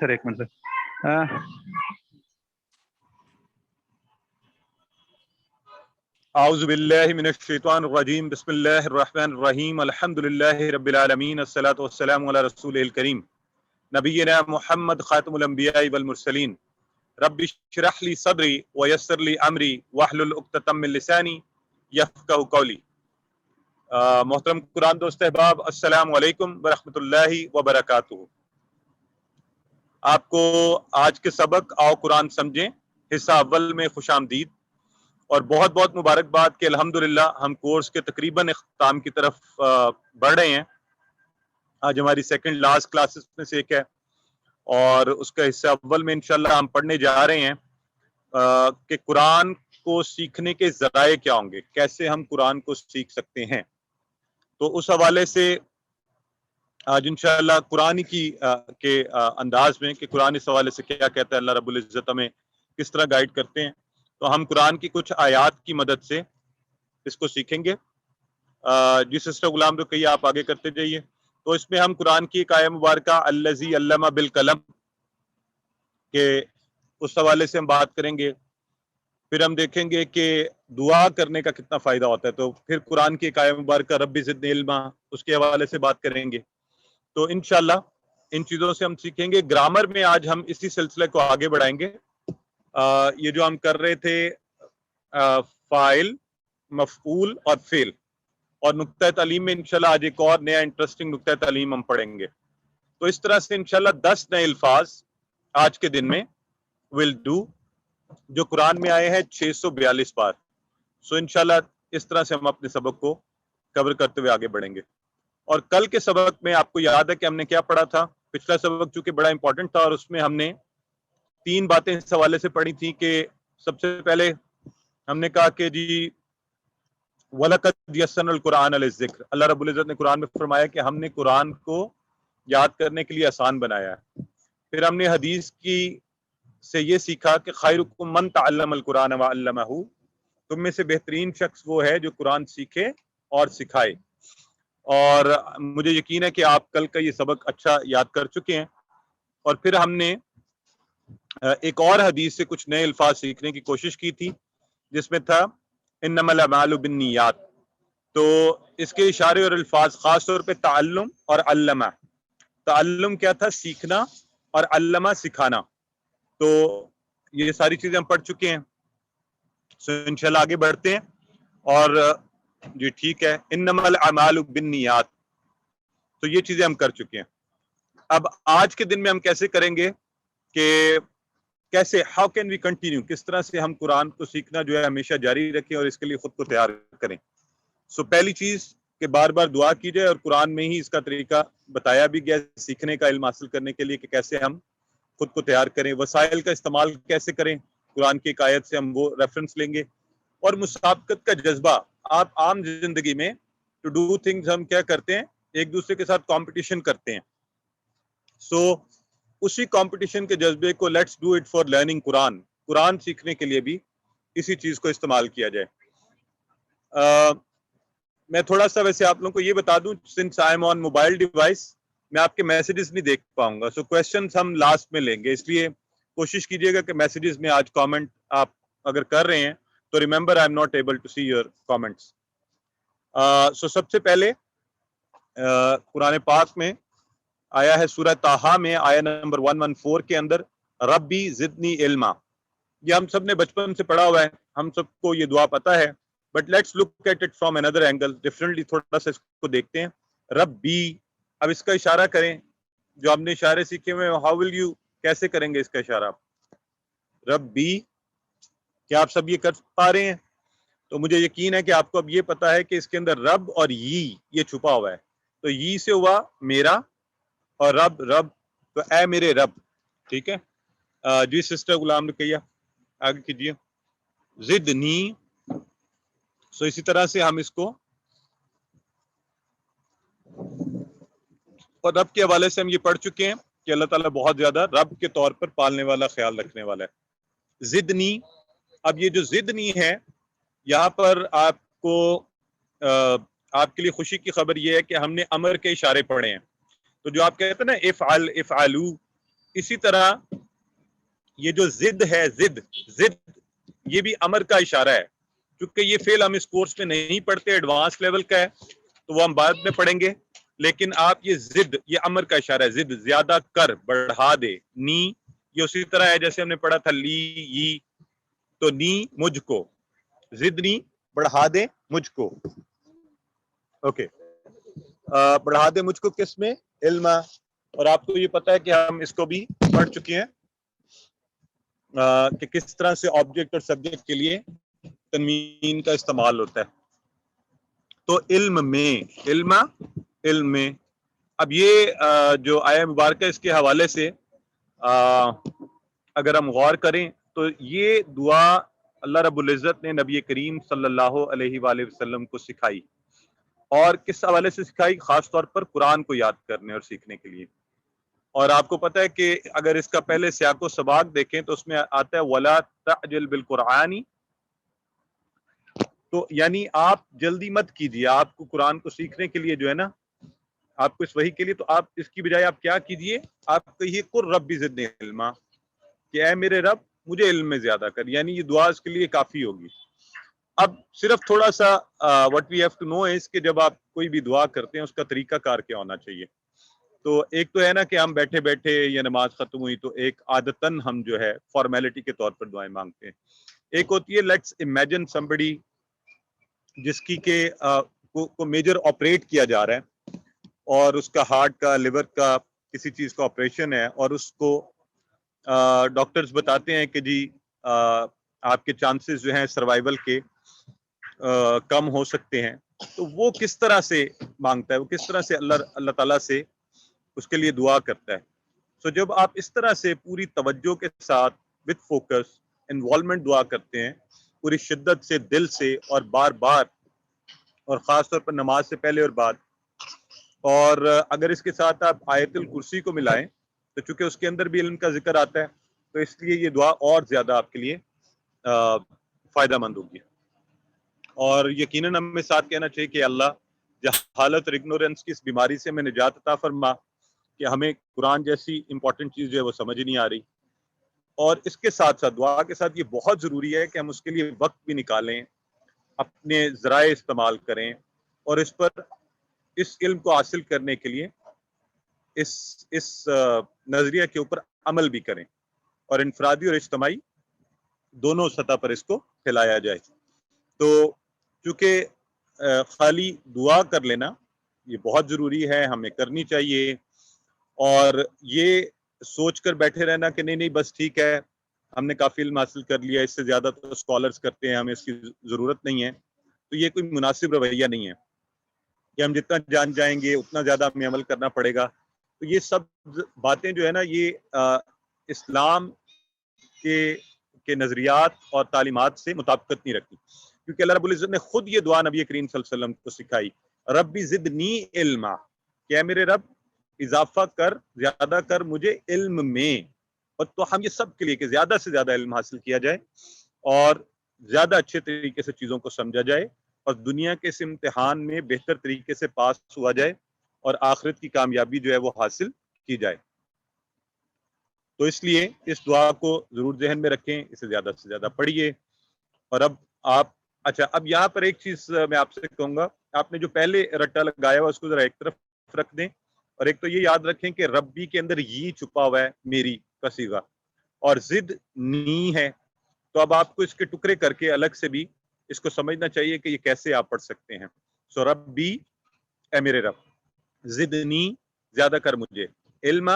سر ایک minute sir. اعوذ باللہ من الشیطان الرجیم بسم اللہ الرحمن الرحیم الحمد للہ رب العالمین الصلاۃ والسلام علی رسول الکریم نبینا محمد خاتم الانبیاء والمرسلین رب اشرح لی صدری ویسر لی امری واحلل عقدۃ من لسانی یفقہوا قولی. محترم قرآن دوست احباب، السلام علیکم ورحمۃ اللہ وبرکاتہ. آپ کو آج کے سبق آؤ قرآن سمجھیں حصہ اول میں خوش آمدید اور بہت بہت مبارکباد کہ الحمدللہ ہم کورس کے تقریباً اختتام کی طرف بڑھ رہے ہیں. آج ہماری سیکنڈ لاسٹ کلاسز میں سے ایک ہے اور اس کا حصہ اول میں انشاءاللہ ہم پڑھنے جا رہے ہیں کہ قرآن کو سیکھنے کے ذرائع کیا ہوں گے، کیسے ہم قرآن کو سیکھ سکتے ہیں. تو اس حوالے سے آج انشاءاللہ قرآن کی کے انداز میں کہ قرآن اس حوالے سے کیا کہتا ہے، اللہ رب العزت ہمیں کس طرح گائیڈ کرتے ہیں، تو ہم قرآن کی کچھ آیات کی مدد سے اس کو سیکھیں گے. جی سسٹر غلام رقیہ آپ آگے کرتے جائیے. تو اس میں ہم قرآن کی ایک آیہ مبارکہ الذی علم بالقلم کہ اس حوالے سے ہم بات کریں گے. پھر ہم دیکھیں گے کہ دعا کرنے کا کتنا فائدہ ہوتا ہے، تو پھر قرآن کی ایک آیہ مبارکہ رب زدنی علما اس کے حوالے سے بات کریں گے. تو انشاءاللہ ان چیزوں سے ہم سیکھیں گے. گرامر میں آج ہم اسی سلسلے کو آگے بڑھائیں گے. یہ جو ہم کر رہے تھے فاعل، مفعول اور فعل، اور نقطہ تعلیم میں انشاءاللہ آج ایک اور نیا انٹرسٹنگ نقطہ تعلیم ہم پڑھیں گے. تو اس طرح سے انشاءاللہ 10 نئے الفاظ آج کے دن میں ول ڈو، جو قرآن میں آئے ہیں 642 بار. سو انشاءاللہ اس طرح سے ہم اپنے سبق کو کور کرتے ہوئے آگے بڑھیں گے. اور کل کے سبق میں آپ کو یاد ہے کہ ہم نے کیا پڑھا تھا؟ پچھلا سبق چونکہ بڑا امپورٹنٹ تھا اور اس میں ہم نے 3 باتیں اس حوالے سے پڑھی تھی کہ سب سے پہلے ہم نے کہا کہ جی وَلَقَدْ يَسَّرْنَا الْقُرْآنَ لِلذِّكْرِ، اللہ رب العزت نے قرآن میں فرمایا کہ ہم نے قرآن کو یاد کرنے کے لیے آسان بنایا ہے. پھر ہم نے حدیث کی سے یہ سیکھا کہ خیرکم من تعلم القرآن وعلمہ، تم میں سے بہترین شخص وہ ہے جو قرآن سیکھے اور سکھائے. اور مجھے یقین ہے کہ آپ کل کا یہ سبق اچھا یاد کر چکے ہیں. اور پھر ہم نے ایک اور حدیث سے کچھ نئے الفاظ سیکھنے کی کوشش کی تھی جس میں تھا انما الاعمال بالنیات. تو اس کے اشارے اور الفاظ خاص طور پہ تعلم اور علمہ. تعلم کیا تھا؟ سیکھنا، اور علمہ سکھانا. تو یہ ساری چیزیں ہم پڑھ چکے ہیں. سو انشاءاللہ آگے بڑھتے ہیں. اور جی ٹھیک ہے، انما الاعمال بالنیات، تو یہ چیزیں ہم کر چکے ہیں. اب آج کے دن میں ہم کیسے کریں گے کہ کیسے ہاؤ کین وی کنٹینیو، کس طرح سے ہم قرآن کو سیکھنا جو ہے ہمیشہ جاری رکھیں اور اس کے لیے خود کو تیار کریں. سو پہلی چیز کہ بار بار دعا کی جائے، اور قرآن میں ہی اس کا طریقہ بتایا بھی گیا سیکھنے کا، علم حاصل کرنے کے لیے کہ کیسے ہم خود کو تیار کریں. وسائل کا استعمال کیسے کریں، قرآن کی ایک آیت سے ہم وہ ریفرنس لیں گے. اور مسابقت کا جذبہ، آپ عام زندگی میں ٹو ڈو تھنگز ہم کیا کرتے ہیں، ایک دوسرے کے ساتھ کمپٹیشن کرتے ہیں. سو اسی کمپٹیشن کے جذبے کو let's do it for learning Quran, Quran سیکھنے کے لیے بھی اسی چیز کو استعمال کیا جائے. میں تھوڑا سا ویسے آپ لوگوں کو یہ بتا دوں، since I am on mobile device میں آپ کے میسیجز نہیں دیکھ پاؤں گا. سو کویسچنز ہم لاسٹ میں لیں گے، اس لیے کوشش کیجیے گا کہ میسیجز میں آج کامنٹ آپ اگر کر رہے ہیں تو remember I am not able to see your comments. So سب سے پہلے قرآن پاک میں آیا ہے سورہ طٰہٰ میں آیا نمبر 114 کے اندر ربی زدنی علما. یہ ہم سب نے بچپن سے پڑھا ہوا ہے، ہم سب کو یہ دعا پتہ ہے، but let's look at it from another angle, differently تھوڑا سا اس کو دیکھتے ہیں. ربی، اب اس کا اشارہ کریں، جو ہم نے اشارے سیکھے ہوئے، ہاؤ ول یو، کیسے کریں گے اس کا اشارہ؟ ربی، کیا آپ سب یہ کر پا رہے ہیں؟ تو مجھے یقین ہے کہ آپ کو اب یہ پتا ہے کہ اس کے اندر رب اور یہ چھپا ہوا ہے. تو سے ہوا میرا، اور رب تو اے میرے رب. ٹھیک ہے جی سسٹر غلام رقیہ آگے کیجیے. زدنی، سو اسی طرح سے ہم اس کو، اور رب کے حوالے سے ہم یہ پڑھ چکے ہیں کہ اللہ تعالیٰ بہت زیادہ رب کے طور پر پالنے والا، خیال رکھنے والا ہے. زدنی، اب یہ جو زدنی ہے یہاں پر آپ کو آپ کے لیے خوشی کی خبر یہ ہے کہ ہم نے امر کے اشارے پڑھے ہیں. تو جو آپ کہتے ہیں نا افعل افعلو، اسی طرح یہ جو ضد ہے، ضد یہ بھی امر کا اشارہ ہے. کیونکہ یہ فعل ہم اس کورس میں نہیں پڑھتے، ایڈوانس لیول کا ہے تو وہ ہم بعد میں پڑھیں گے. لیکن آپ یہ ضد، یہ امر کا اشارہ ہے. ضد زیادہ کر، بڑھا دے. نی یہ اسی طرح ہے جیسے ہم نے پڑھا تھا لی ی، تو نی مجھ کو، ضد نی بڑھا دے مجھ کو. اوکے، بڑھا دے مجھ کو کس میں؟ علم. اور آپ کو یہ پتا ہے کہ ہم اس کو بھی پڑھ چکے ہیں کہ کس طرح سے آبجیکٹ اور سبجیکٹ کے لیے تنوین کا استعمال ہوتا ہے. تو علم میں، علم میں. اب یہ جو آیہ مبارکہ اس کے حوالے سے اگر ہم غور کریں تو یہ دعا اللہ رب العزت نے نبی کریم صلی اللہ علیہ وآلہ وسلم کو سکھائی. اور کس حوالے سے سکھائی؟ خاص طور پر قرآن کو یاد کرنے اور سیکھنے کے لیے. اور آپ کو پتہ ہے کہ اگر اس کا پہلے سیاق و سباق دیکھیں تو اس میں آتا ہے وَلَا تَعْجِلْ بِالْقُرْآنِ، تو یعنی آپ جلدی مت کیجیے. آپ کو قرآن کو سیکھنے کے لیے جو ہے نا، آپ کو اس وحی کے لیے، تو آپ اس کی بجائے آپ کیا کیجیے؟ آپ کہیے قُلْ رَبِّ زِدْنِی عِلْمًا، کہ اے میرے رب مجھے علم میں زیادہ کر. یعنی یہ دعا اس کے لیے کافی ہوگی. اب صرف تھوڑا سا what we have to know is کہ جب آپ کوئی بھی دعا کرتے ہیں اس کا طریقہ کار کیا ہونا چاہیے. تو ایک تو ہے نا کہ ہم بیٹھے بیٹھے یا نماز ختم ہوئی تو ایک عادتاً ہم جو ہے فارمیلٹی کے طور پر دعائیں مانگتے ہیں. ایک ہوتی ہے لیٹس امیجن somebody جس کی کہ کو میجر آپریٹ کیا جا رہا ہے اور اس کا ہارٹ کا، لیور کا، کسی چیز کا آپریشن ہے، اور اس کو ڈاکٹرز بتاتے ہیں کہ جی آپ کے چانسز جو ہیں سروائیول کے کم ہو سکتے ہیں. تو وہ کس طرح سے مانگتا ہے، وہ کس طرح سے اللہ تعالیٰ سے اس کے لیے دعا کرتا ہے. سو جب آپ اس طرح سے پوری توجہ کے ساتھ وتھ فوکس انوالومنٹ دعا کرتے ہیں، پوری شدت سے، دل سے، اور بار بار، اور خاص طور پر نماز سے پہلے اور بعد، اور اگر اس کے ساتھ آپ آیت الکرسی کو ملائیں تو چونکہ اس کے اندر بھی علم کا ذکر آتا ہے تو اس لیے یہ دعا اور زیادہ آپ کے لیے فائدہ مند ہوگی. اور یقیناً ہمیں ساتھ کہنا چاہیے کہ اللہ جہالت اور اگنورینس کی اس بیماری سے ہمیں نجات عطا فرما کہ ہمیں قرآن جیسی امپورٹنٹ چیز جو ہے وہ سمجھ نہیں آ رہی. اور اس کے ساتھ ساتھ دعا کے ساتھ یہ بہت ضروری ہے کہ ہم اس کے لیے وقت بھی نکالیں، اپنے ذرائع استعمال کریں، اور اس پر، اس علم کو حاصل کرنے کے لیے اس نظریہ کے اوپر عمل بھی کریں، اور انفرادی اور اجتماعی دونوں سطح پر اس کو پھیلایا جائے. تو چونکہ خالی دعا کر لینا یہ بہت ضروری ہے، ہمیں کرنی چاہیے. اور یہ سوچ کر بیٹھے رہنا کہ نہیں بس ٹھیک ہے ہم نے کافی علم حاصل کر لیا، اس سے زیادہ تو اسکالرز کرتے ہیں، ہمیں اس کی ضرورت نہیں ہے، تو یہ کوئی مناسب رویہ نہیں ہے کہ ہم جتنا جان جائیں گے اتنا زیادہ ہمیں عمل کرنا پڑے گا. تو یہ سب باتیں جو ہے نا یہ اسلام کے نظریات اور تعلیمات سے مطابقت نہیں رکھتی. کیونکہ اللہ رب العزت نے خود یہ دعا نبی کریم صلی اللہ علیہ وسلم کو سکھائی، ربی زدنی علما، کہ اے میرے رب اضافہ کر، زیادہ کر مجھے علم میں. اور تو ہم یہ سب کے لیے کہ زیادہ سے زیادہ علم حاصل کیا جائے اور زیادہ اچھے طریقے سے چیزوں کو سمجھا جائے، اور دنیا کے اس امتحان میں بہتر طریقے سے پاس ہوا جائے، اور آخرت کی کامیابی جو ہے وہ حاصل کی جائے. تو اس لیے اس دعا کو ضرور ذہن میں رکھیں، اسے زیادہ سے زیادہ پڑھیے. اور اب آپ، اچھا اب یہاں پر ایک چیز میں آپ سے کہوں گا، آپ نے جو پہلے رٹا لگایا ہوا اس کو ذرا ایک طرف رکھ دیں، اور ایک تو یہ یاد رکھیں کہ ربی کے اندر یہ چھپا ہوا ہے میری کا صیغہ، اور زد نی ہے. تو اب آپ کو اس کے ٹکڑے کر کے الگ سے بھی اس کو سمجھنا چاہیے کہ یہ کیسے آپ پڑھ سکتے ہیں. سو ربی، اے میرے رب، زدنی زیادہ کر مجھے، علم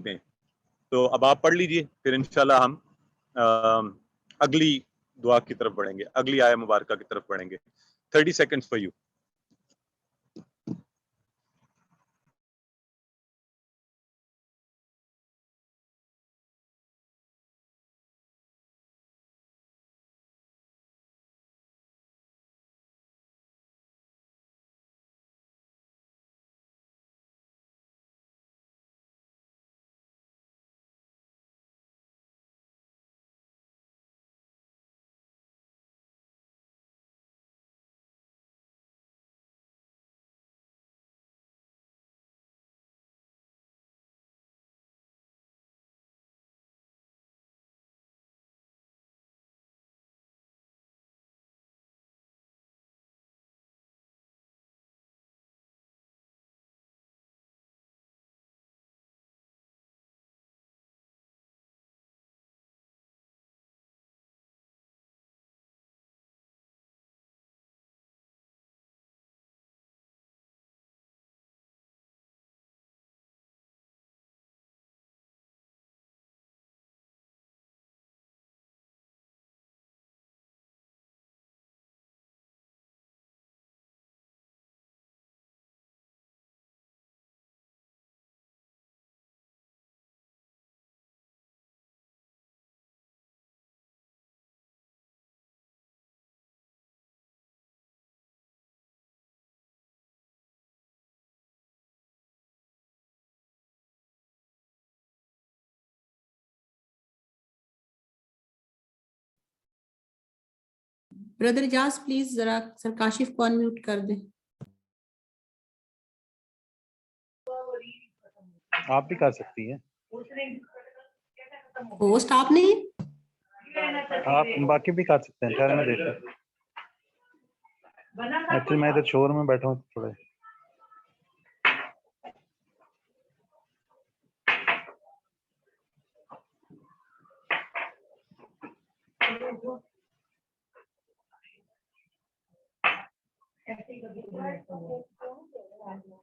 میں. تو اب آپ پڑھ لیجئے، پھر انشاءاللہ ہم اگلی دعا کی طرف بڑھیں گے، اگلی آیہ مبارکہ کی طرف بڑھیں گے. 30 seconds for you. Brother Ijaz please ذرا سر کاشف کو انمیوٹ کر دیں. آپ بھی کر سکتی ہیں. ہوسٹ آپ نہیں آپ باقی بھی کر سکتے ہیں. ٹھہرے میں دیکھتا ہوں. ایکچولی میں ادھر شور میں بیٹھا ہوں تھوڑے.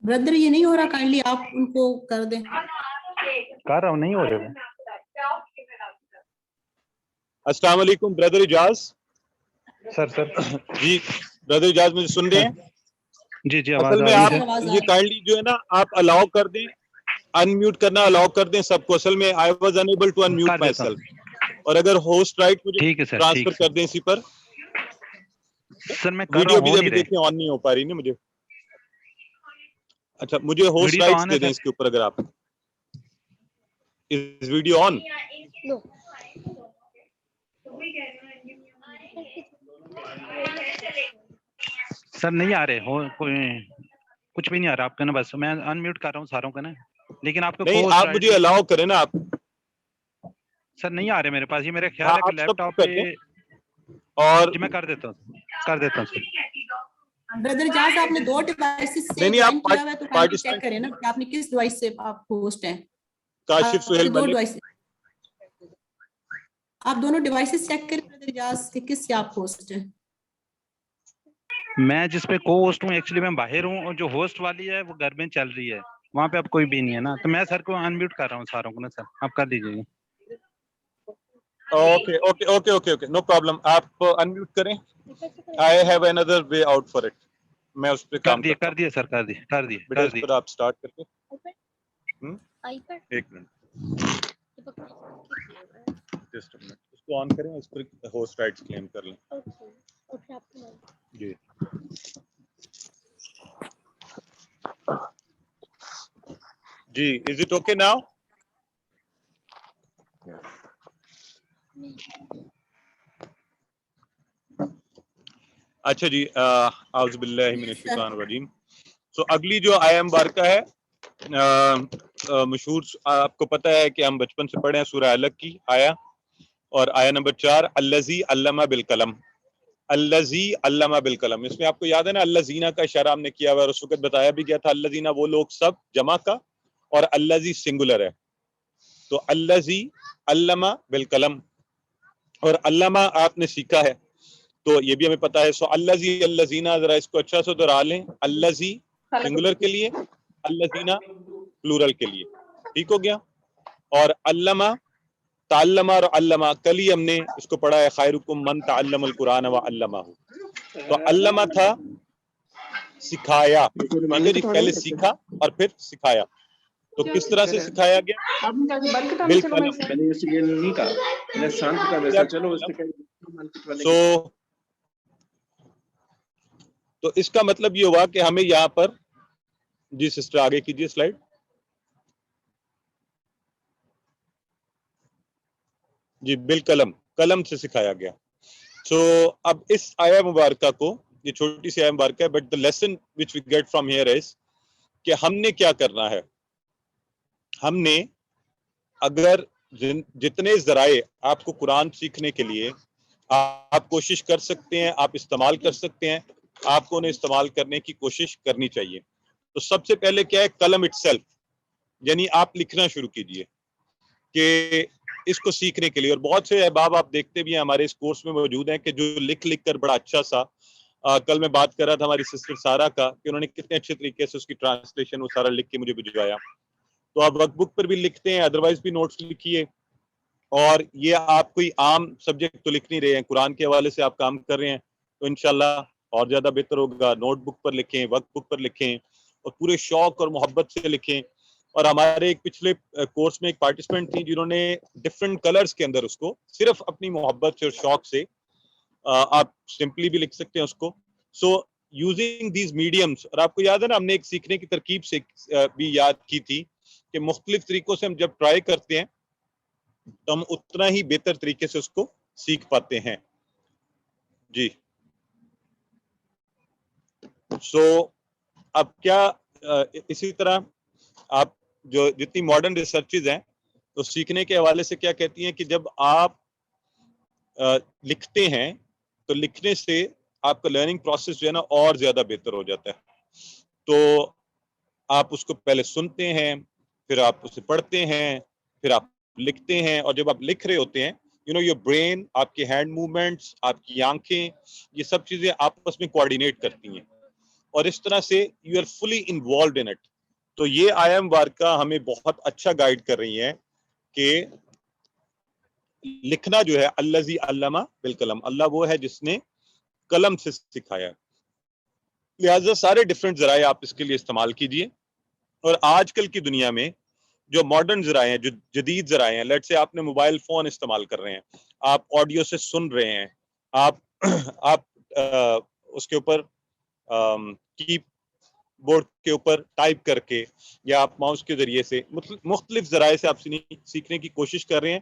بردر یہ نہیں ہو رہا, کائنڈلی آپ ان کو کر دیں. کر رہا ہوں, نہیں ہو رہے. السلام علیکم بردر اجاز. سر جی بردر اجاز مجھے سن رہے ہیں؟ جی جی آواز اصل آ میں رہی آپ ہے. یہ کائنڈلی جو ہے نا آپ الاؤ کر دیں, انمیوٹ کرنا الاؤ کر دیں سب کو. اصل میں I was unable to unmute کر مائی دیتا ہوں. سیلف. اور اگر ہوسٹ رائٹ مجھے ٹھیک ہے سر, ٹرانسفر ٹھیک کر دیں اسی پر. سر میں کر رہا ویڈیو ہوں, ہو بھی نہیں ابھی رہے. دیکھیں آن نہیں ہو پا رہی نا مجھے. اچھا مجھے ہوسٹ ویڈیو تو رائٹس آن ہے دے دیں سر. اس کے اوپر. اگر آپ اس ویڈیو آن سر نہیں آ رہے ہو, کچھ بھی نہیں آ رہا آپ کا نا. بس میں انمیوٹ کر رہا ہوں ساروں کا نا, لیکن آپ کا نہیں, کوسٹ آپ مجھے الاؤ کریں نا. آپ سر نہیں آ رہے میرے پاس. یہ میرے ہاں خیال ہے کہ آپ لیپ سب ٹاپ کر پہ. دیں. اور جی میں کر دیتا ہوں سر. بردر اجاز آپ نے 2 ڈیوائسز سے نہیں جوائن آپ کیا ہوا ہے تو کائنڈلی چیک پارٹیسپینٹ کریں نا کہ آپ نے کس ڈیوائس سے آپ ہوسٹ ہیں. کاشف آپ سہیل کے 2 ملک. ڈیوائس, آپ دونوں ڈیوائسز چیک کریں بردر اجاز کہ کس سے آپ ہوسٹ ہیں. میں جس پہ کو ہوسٹ ہوں ایکچولی میں باہر ہوں, اور جو ہوسٹ والی ہے وہ گھر میں چل رہی ہے, وہاں پہ اب کوئی بھی نہیں ہے نا. تو میں سر کو انمیوٹ کر رہا ہوں ساروں کو نا. سر آپ کر دیجیے. Okay okay okay okay okay no problem. آپ انمیوٹ کریں. I have another way out for it. میں اس پہ کام کرتا ہوں. کر دیے سر, کر دیے. بیٹا اس پر آپ سٹارٹ کر کے ایک منٹ جسٹ منٹ اس کو آن کریں. اس پر ہوسٹ رائٹس کلیم کر لیں. جی جی از اٹ اوکے ناؤ؟ اچھا جی, اعوذ باللہ من الشیطان الرجیم. سو اگلی جو آیا مبارکہ ہے, مشہور آپ کو پتہ ہے کہ ہم بچپن سے پڑھے ہیں سورہ علق کی آیا, اور آیا نمبر 4 الذی علم بالقلم. الذی علم بالقلم, اس میں آپ کو یاد ہے نا الذین کا اشارہ ہم نے کیا ہوا, اور اس وقت بتایا بھی گیا تھا الذین وہ لوگ سب جمع کا, اور الذی سنگولر ہے. تو الذی علم بالقلم, اور علامہ آپ نے سیکھا ہے, تو یہ بھی ہمیں پتا ہے. سو الذی الذین, ذرا اس کو اچھا سے دہرا لیں. الذی سنگولر کے لیے, الذین پلورل کے لیے. ٹھیک ہو گیا. اور علامہ تعلمہ اور علامہ کل ہی ہم نے اس کو پڑھا ہے, خیرکم من تعلم القرآن وعلمہ. تو علامہ تھا سکھایا, ٹھیک ہے جی, پہلے سیکھا اور پھر سکھایا. تو کس طرح سے سکھایا گیا؟ بالقلم. تو اس کا مطلب یہ ہوا کہ ہمیں یہاں پر, جی سسٹر آگے کیجیے سلائیڈ. جی بالقلم, قلم سے سکھایا گیا. سو اب اس آیا مبارکہ کو, یہ چھوٹی سی آیا مبارکہ ہے, but the lesson which we get from here is کہ ہم نے کیا کرنا ہے. ہم نے اگر جتنے ذرائع آپ کو قرآن سیکھنے کے لیے آپ کوشش کر سکتے ہیں, آپ استعمال کر سکتے ہیں, آپ کو انہیں استعمال کرنے کی کوشش کرنی چاہیے. تو سب سے پہلے کیا ہے, قلم اٹ سیلف, یعنی آپ لکھنا شروع کیجئے کہ اس کو سیکھنے کے لیے. اور بہت سے احباب آپ دیکھتے بھی ہیں ہمارے اس کورس میں موجود ہیں کہ جو لکھ کر بڑا اچھا سا, کل میں بات کر رہا تھا ہماری سسٹر سارا کا کہ انہوں نے کتنے اچھے طریقے سے اس کی ٹرانسلیشن وہ سارا لکھ کے مجھے بھجوایا. تو آپ ورک بک پر بھی لکھتے ہیں, ادروائز بھی نوٹس لکھیے. اور یہ آپ کوئی عام سبجیکٹ تو لکھ نہیں رہے ہیں, قرآن کے حوالے سے آپ کام کر رہے ہیں, تو انشاءاللہ اور زیادہ بہتر ہوگا. نوٹ بک پر لکھیں, ورک بک پر لکھیں, اور پورے شوق اور محبت سے لکھیں. اور ہمارے ایک پچھلے کورس میں ایک پارٹیسپینٹ تھی جنہوں نے ڈفرینٹ کلرز کے اندر اس کو صرف اپنی محبت سے اور شوق سے, آپ سمپلی بھی لکھ سکتے ہیں اس کو. سو یوزنگ دیز میڈیمس, اور آپ کو یاد ہے نا ہم نے ایک سیکھنے کی ترکیب سے بھی یاد کی تھی کہ مختلف طریقوں سے ہم جب ٹرائی کرتے ہیں تو ہم اتنا ہی بہتر طریقے سے اس کو سیکھ پاتے ہیں. جی سو اب کیا اسی طرح آپ جو جتنی ماڈرن ریسرچز ہیں تو سیکھنے کے حوالے سے کیا کہتی ہیں کہ جب آپ لکھتے ہیں تو لکھنے سے آپ کا لرننگ پروسیس جو ہے نا اور زیادہ بہتر ہو جاتا ہے. تو آپ اس کو پہلے سنتے ہیں، پھر آپ اسے پڑھتے ہیں، پھر آپ لکھتے ہیں، اور جب آپ لکھ رہے ہوتے ہیں یور برین، آپ کے ہینڈ موومنٹس، آپ کی آنکھیں، یہ سب چیزیں آپس میں کوآرڈینیٹ کرتی ہیں اور اس طرح سے you are fully involved in it. تو یہ آیا مبارکہ ہمیں بہت اچھا گائیڈ کر رہی ہیں کہ لکھنا جو ہے الذی علم بالقلم، اللہ وہ ہے جس نے قلم سے سکھایا. لہٰذا سارے ڈفرینٹ ذرائع آپ اس کے لیے استعمال کیجئے. اور آج کل کی دنیا میں جو ماڈرن ذرائع ہیں، جو جدید ذرائع ہیں، لیٹ سے آپ نے موبائل فون استعمال کر رہے ہیں، آپ آڈیو سے سن رہے ہیں، آپ اس کے اوپر کی بورڈ کے اوپر ٹائپ کر کے یا آپ ماؤس کے ذریعے سے مختلف ذرائع سے آپ سیکھنے کی کوشش کر رہے ہیں،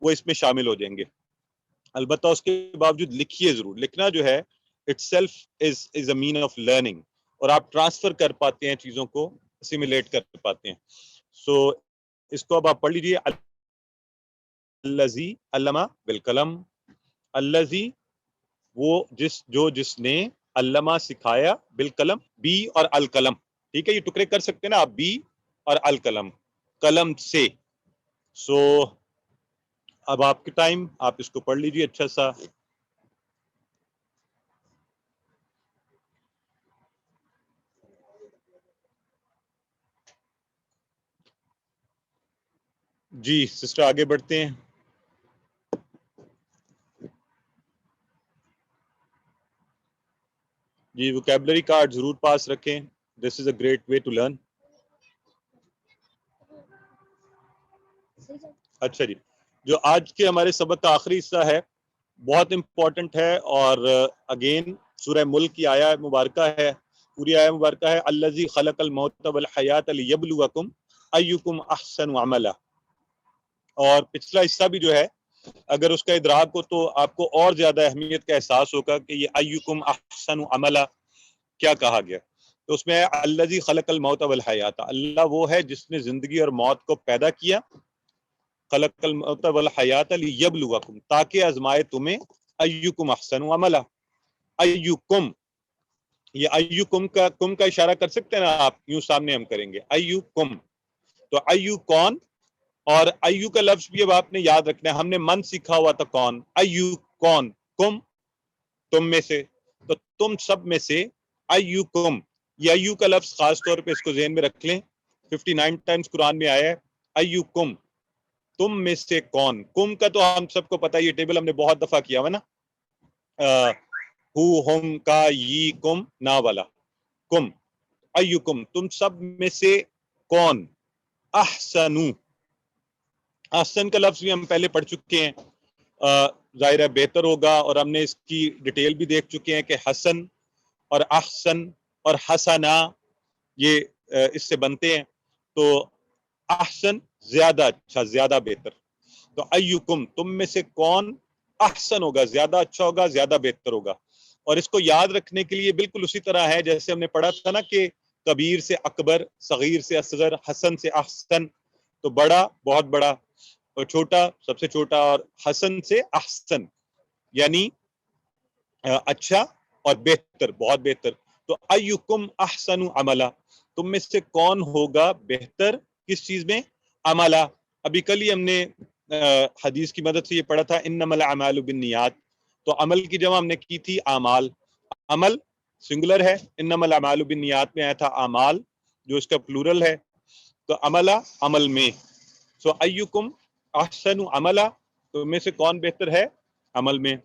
وہ اس میں شامل ہو جائیں گے. البتہ اس کے باوجود لکھیے ضرور. لکھنا جو ہے itself is a mean of learning، اور آپ ٹرانسفر کر پاتے ہیں چیزوں کو، اسیمیلیٹ کر پاتے ہیں. سو اس کو اب آپ پڑھ لیجیے. الذی علم بالقلم، الذی وہ جس نے علمہ سکھایا بالقلم، بی اور القلم. ٹھیک ہے، یہ ٹکڑے کر سکتے ہیں نا آپ، بی اور القلم، قلم سے. سو اب آپ کے ٹائم، آپ اس کو پڑھ لیجیے اچھا سا. جی سسٹر آگے بڑھتے ہیں. جی ووکیبلری کارڈ ضرور پاس رکھیں. This is a great way to learn. اچھا جی، جو آج کے ہمارے سبق کا آخری حصہ ہے بہت امپورٹنٹ ہے، اور اگین سورہ ملک کی آیا مبارکہ ہے، پوری آیا مبارکہ ہے. الذی خلق الموت والحیات لیبلوکم ایکم احسن عملا. اور پچھلا حصہ بھی جو ہے اگر اس کا ادراک ہو تو آپ کو اور زیادہ اہمیت کا احساس ہوگا کہ یہ ایکم احسن عملا کیا کہا گیا. تو اس میں الذی خلق الموت والحیات، اللہ وہ ہے جس نے زندگی اور موت کو پیدا کیا. خلق الموت والحیات لیبلوکم، تاکہ آزمائے تمہیں، ایکم احسن عملا. ایکم، یہ ایکم کا کم کا اشارہ کر سکتے ہیں نا آپ، یوں سامنے ہم کریں گے ایکم. تو ایو کون، اور ایو کا لفظ بھی اب آپ نے یاد رکھنا ہے. ہم نے من سیکھا ہوا تھا کون، ایو کون، کم تم میں سے، تو تم سب میں سے. ایوکم، یہ ایو کا لفظ خاص طور پہ اس کو ذہن میں رکھ لیں، 59 ٹائمز قرآن میں آیا ہے. ایوکم، تم میں سے کون. کم کا تو ہم سب کو پتہ، یہ ٹیبل ہم نے بہت دفعہ کیا ہوا نا، ہو ہم کا یہ کم نا والا کم. ایوکم، تم سب میں سے کون. احسنو، احسن کا لفظ بھی ہم پہلے پڑھ چکے ہیں، ظاہر ہے بہتر ہوگا، اور ہم نے اس کی ڈیٹیل بھی دیکھ چکے ہیں کہ حسن اور احسن اور حسنا یہ اس سے بنتے ہیں. تو احسن زیادہ اچھا، زیادہ بہتر. تو ایکم، تم میں سے کون احسن ہوگا، زیادہ اچھا ہوگا، زیادہ بہتر ہوگا. اور اس کو یاد رکھنے کے لیے بالکل اسی طرح ہے جیسے ہم نے پڑھا تھا نا کہ کبیر سے اکبر، صغیر سے اصغر، حسن سے احسن. تو بڑا بہت بڑا، اور چھوٹا سب سے چھوٹا، اور حسن سے احسن یعنی اچھا اور بہتر، بہت بہتر. تو ایکم احسن عملا، تم میں سے کون ہوگا بہتر کس چیز میں، عملا. ابھی کل ہی ہم نے حدیث کی مدد سے یہ پڑھا تھا انما الاعمال بالنیات. تو عمل کی جمع ہم نے کی تھی اعمال، عمل سنگولر ہے، انما الاعمال بالنیات میں آیا تھا اعمال جو اس کا پلورل ہے. تو عملا عمل میں. سو ایکم احسن عملا، تو میں سے کون بہتر ہے عمل میں.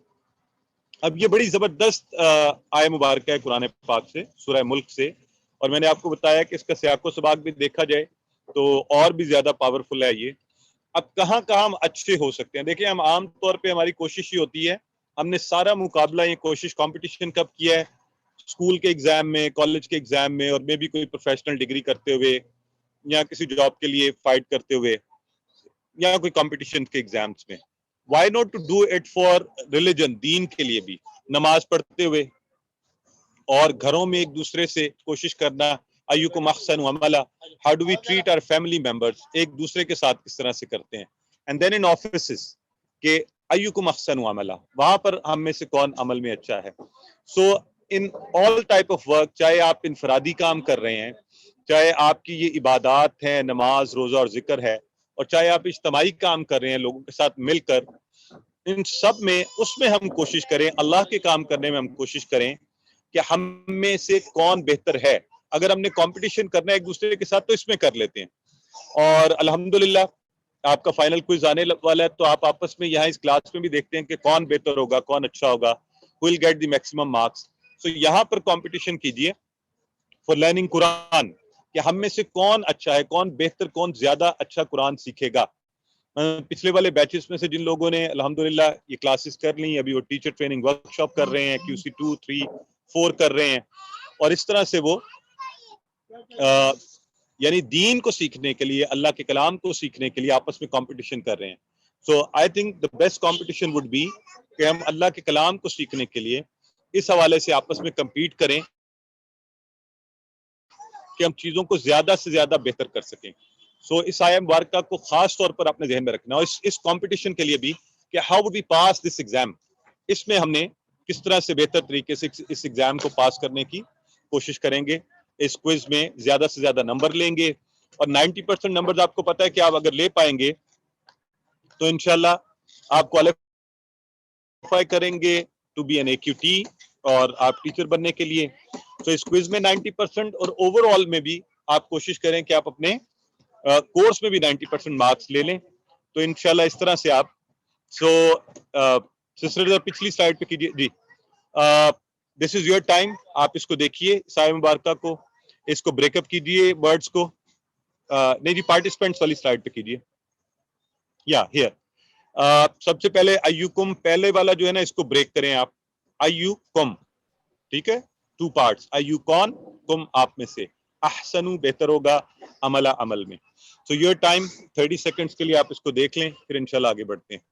اب یہ بڑی زبردست آیہ مبارکہ ہے قرآن پاک سے، سورہ ملک سے، اور میں نے آپ کو بتایا کہ اس کا سیاق و سباق بھی دیکھا جائے تو اور بھی زیادہ پاورفل ہے یہ. اب کہاں کہاں ہم اچھے ہو سکتے ہیں. دیکھیں ہم عام طور پہ ہماری کوشش یہ ہوتی ہے، ہم نے سارا مقابلہ، یہ کوشش کمپٹیشن کب کیا ہے، اسکول کے ایگزام میں، کالج کے ایگزام میں، اور میں بھی کوئی پروفیشنل ڈگری کرتے ہوئے، یا کسی جاب کے لیے فائٹ کرتے ہوئے، یا کوئی کمپٹیشن کے ایگزامز میں. Why not to do it for religion, دین کے لیے بھی، نماز پڑھتے ہوئے اور گھروں میں ایک دوسرے سے کوشش کرنا ایکم احسن عملا, how do we treat our family members, ایک دوسرے کے ساتھ کس طرح سے کرتے ہیں. and then in offices کہ ایکم احسن عملا, وہاں پر ہم میں سے کون عمل میں اچھا ہے. so in all type of work, چاہے آپ انفرادی کام کر رہے ہیں, چاہے آپ کی یہ عبادات ہیں, نماز روزہ اور ذکر ہے, اور چاہے آپ اجتماعی کام کر رہے ہیں لوگوں کے ساتھ مل کر, ان سب میں اس میں ہم کوشش کریں, اللہ کے کام کرنے میں ہم کوشش کریں کہ ہم میں سے کون بہتر ہے. اگر ہم نے کمپٹیشن کرنا ہے ایک دوسرے کے ساتھ تو اس میں کر لیتے ہیں. اور الحمدللہ آپ کا فائنل کوئز آنے والا ہے, تو آپ آپس میں یہاں اس کلاس میں بھی دیکھتے ہیں کہ کون بہتر ہوگا, کون اچھا ہوگا, who will get the maximum marks. so یہاں پر کمپٹیشن کیجئے for learning قرآن, کہ ہم میں سے کون اچھا ہے, کون بہتر, کون زیادہ اچھا قرآن سیکھے گا. پچھلے والے بیچز میں سے جن لوگوں نے الحمدللہ یہ کلاسز کر لی, ابھی وہ ٹیچر ٹریننگ ورک شاپ کر رہے ہیں, QC 2, 3, 4 کر رہے ہیں, اور اس طرح سے وہ یعنی دین کو سیکھنے کے لیے, اللہ کے کلام کو سیکھنے کے لیے آپس میں کمپٹیشن کر رہے ہیں. So I think the best competition would be کہ ہم اللہ کے کلام کو سیکھنے کے لیے اس حوالے سے آپس میں کمپیٹ کریں کہ ہم چیزوں کو زیادہ سے زیادہ بہتر کر سکیں. سو اس آیہ مبارکہ کو خاص طور پر اپنے ذہن میں رکھنا, اور اس کمپٹیشن کے لیے بھی کہ how would we pass this exam, اس میں ہم نے کس طرح سے بہتر طریقے سے اس ایگزام کو پاس کرنے کی کوشش کریں گے. اس کوئز میں زیادہ سے زیادہ نمبر لیں گے, اور 90% نمبر آپ کو پتا ہے کہ آپ اگر لے پائیں گے تو انشاءاللہ آپ کوالیفائی کریں گے ٹو بی این AQT اور آپ ٹیچر بننے کے لیے. تو اس کوئز میں 90% اور اوور آل میں بھی آپ کوشش کریں کہ آپ اپنے کورس میں بھی 90% مارکس لے لیں. تو انشاءاللہ اس طرح سے آپ سسٹر پچھلی سلائیڈ پہ کیجیے جی. دس از یور ٹائم, آپ اس کو دیکھیے سایہ مبارکہ کو, اس کو بریک اپ کیجیے ورڈز کو. نہیں جی, پارٹیسپینٹس والی سلائیڈ پہ کیجیے. یا ہیئر سب سے پہلے ایکم, پہلے والا جو ہے نا اس کو بریک کریں آپ. ایکم, ٹھیک ہے, 2 پارٹس, ایکون کم, آپ میں سے, احسنو بہتر ہوگا, عملہ عمل میں. سو یور ٹائم 30 سیکنڈز کے لیے آپ اس کو دیکھ لیں, پھر انشاءاللہ آگے بڑھتے ہیں.